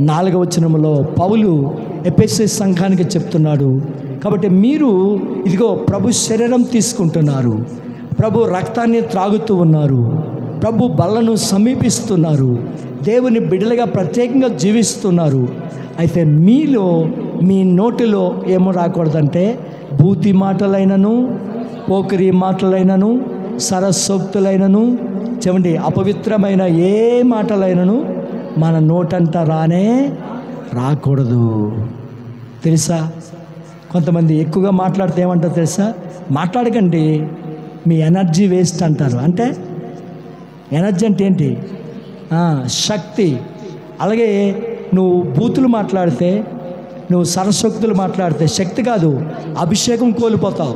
Speaker 2: 4వ వచనములో పౌలు ఎఫెసీ సంఘానికి చెప్తున్నాడు. కాబట్టి మీరు ఇదిగో ప్రభు శరీరం తీసుకుంటున్నారు, ప్రభు రక్తాన్ని త్రాగుతూ ఉన్నారు, ప్రభు బల్లను సమీపిస్తున్నారు, దేవుని బిడ్డలుగా ప్రత్యేకంగా జీవిస్తున్నారు. అయితే మీలో, మీ నోటిలో ఏమో రాకూడదంటే భూతి మాటలైనను, పోకిరి మాటలైనను, సరస్సోక్తులైనను, చెవండి అపవిత్రమైన ఏ మాటలైనను మన నోటంట రాకూడదు. తెలుసా, కొంతమంది ఎక్కువగా మాట్లాడితే ఏమంటారు తెలుసా? మాట్లాడకండి, మీ ఎనర్జీ వేస్ట్ అంటారు. అంటే ఎనర్జీ అంటే ఏంటి? శక్తి. అలాగే నువ్వు బూతులు మాట్లాడితే, నువ్వు సరస్వక్తులు మాట్లాడితే శక్తి కాదు, అభిషేకం కోల్పోతావు.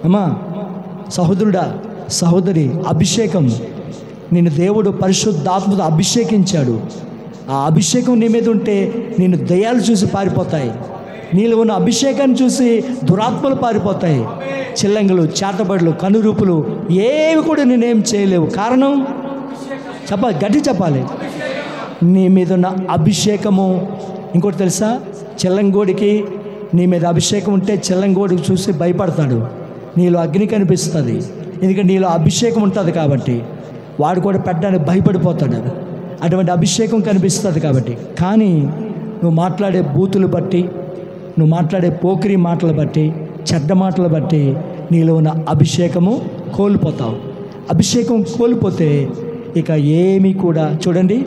Speaker 2: అమ్మా సహోదరుడా, సహోదరి, అభిషేకం నిన్ను దేవుడు పరిశుద్ధాత్మతో అభిషేకించాడు. ఆ అభిషేకం నీ మీద ఉంటే నిన్ను దయ్యాలు చూసి పారిపోతాయి, నీలో ఉన్న అభిషేకాన్ని చూసి దురాత్మలు పారిపోతాయి. చిల్లంగులు, చేతబడులు, కనురూపులు ఏవి కూడా నేనేం చేయలేవు. కారణం గట్టి చెప్పాలి, నీ మీద ఉన్న అభిషేకము. ఇంకోటి తెలుసా, చిల్లంగోడికి నీ మీద అభిషేకం ఉంటే చిల్లంగోడికి చూసి భయపడతాడు, నీలో అగ్ని కనిపిస్తుంది. ఎందుకంటే నీలో అభిషేకం ఉంటుంది కాబట్టి వాడు కూడా పెట్టడానికి భయపడిపోతాడు. అటువంటి అభిషేకం కనిపిస్తుంది కాబట్టి. కానీ నువ్వు మాట్లాడే బూతులు బట్టి, నువ్వు మాట్లాడే పోకిరి మాటలు బట్టి, చెడ్డ మాటలు బట్టి నీలో ఉన్న అభిషేకము కోల్పోతావు. అభిషేకం కోల్పోతే ఇక ఏమీ కూడా. చూడండి,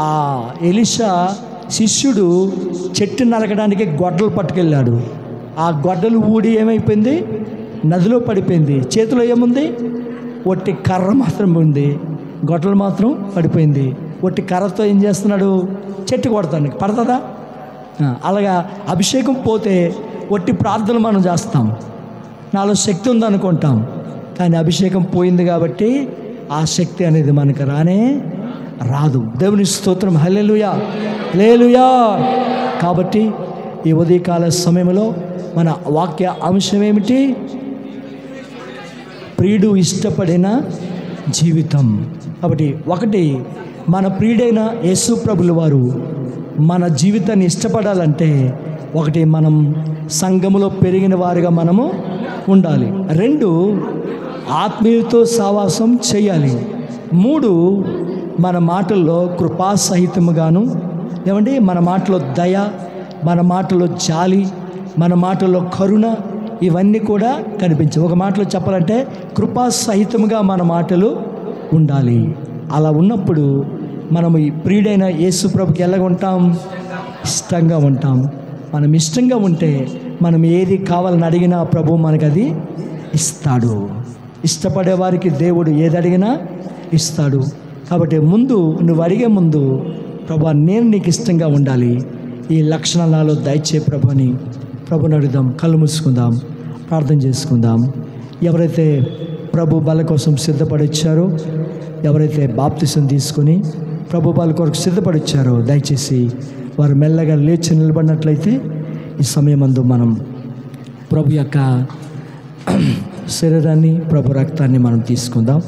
Speaker 2: ఆ ఎలీషా శిష్యుడు చెట్టు నరకడానికి గొడ్డలు పట్టుకెళ్ళాడు. ఆ గొడ్డలు ఊడి ఏమైపోయింది? నదిలో పడిపోయింది. చేతిలో ఏముంది? ఒట్టి కర్ర మాత్రం ఉంది, గొడ్డలు మాత్రం పడిపోయింది. ఒట్టి కర్రతో ఏం చేస్తున్నాడు? చెట్టు కొడతానికి పడుతుందా? అలాగా అభిషేకం పోతే ఒట్టి ప్రార్థనలు మనం చేస్తాం, నాలో శక్తి ఉందనుకుంటాం. కానీ అభిషేకం పోయింది కాబట్టి ఆ శక్తి అనేది మనకు రాదు. దేవుని స్తోత్రం. హల్లెలూయా, హల్లెలూయా. కాబట్టి ఈ ఉదయకాల సమయంలో మన వాక్య అంశం ఏమిటి? ప్రియుడు ఇష్టపడిన జీవితం. కాబట్టి ఒకటి, మన ప్రియుడైన యేసు ప్రభుల వారు మన జీవితాన్ని ఇష్టపడాలంటే ఒకటి, మనం సంఘములో పెరిగిన వారిగా మనము ఉండాలి. 2, ఆత్మీయులతో సహవాసం చేయాలి. 3, మన మాటల్లో కృపాసహితముగాను, ఏమండి, మన మాటలో దయ, మన మాటలో జాలి, మన మాటల్లో కరుణ, ఇవన్నీ కూడా కనిపించవు. ఒక మాటలో చెప్పాలంటే కృపాసహితముగా మన మాటలు ఉండాలి. అలా ఉన్నప్పుడు మనము ఈ ప్రియుడైన యేసు ప్రభుకి ఎలాగ ఉంటాం? ఇష్టంగా ఉంటాం. మనం ఇష్టంగా ఉంటే మనం ఏది కావాలని అడిగినా ప్రభు మనకు అది ఇస్తాడు. ఇష్టపడే వారికి దేవుడు ఏది అడిగినా ఇస్తాడు. కాబట్టి ముందు నువ్వు అడిగే ముందు ప్రభు నేను నీకు ఇష్టంగా ఉండాలి, ఈ లక్షణాలు నాలో దయచే ప్రభు అని ప్రభుని అడుగుదాం. కళ్ళు మూసుకుందాం, ప్రార్థన చేసుకుందాం. ఎవరైతే ప్రభు బల కోసం సిద్ధపడి వచ్చారో, ఎవరైతే బాప్తిసం తీసుకొని ప్రభు బల కొరకు సిద్ధపడి వచ్చారో, దయచేసి వారు మెల్లగా లేచి నిలబడినట్లయితే ఈ సమయమందు మనం ప్రభు యొక్క శరీరాన్ని, ప్రభు రక్తాన్ని మనం తీసుకుందాం.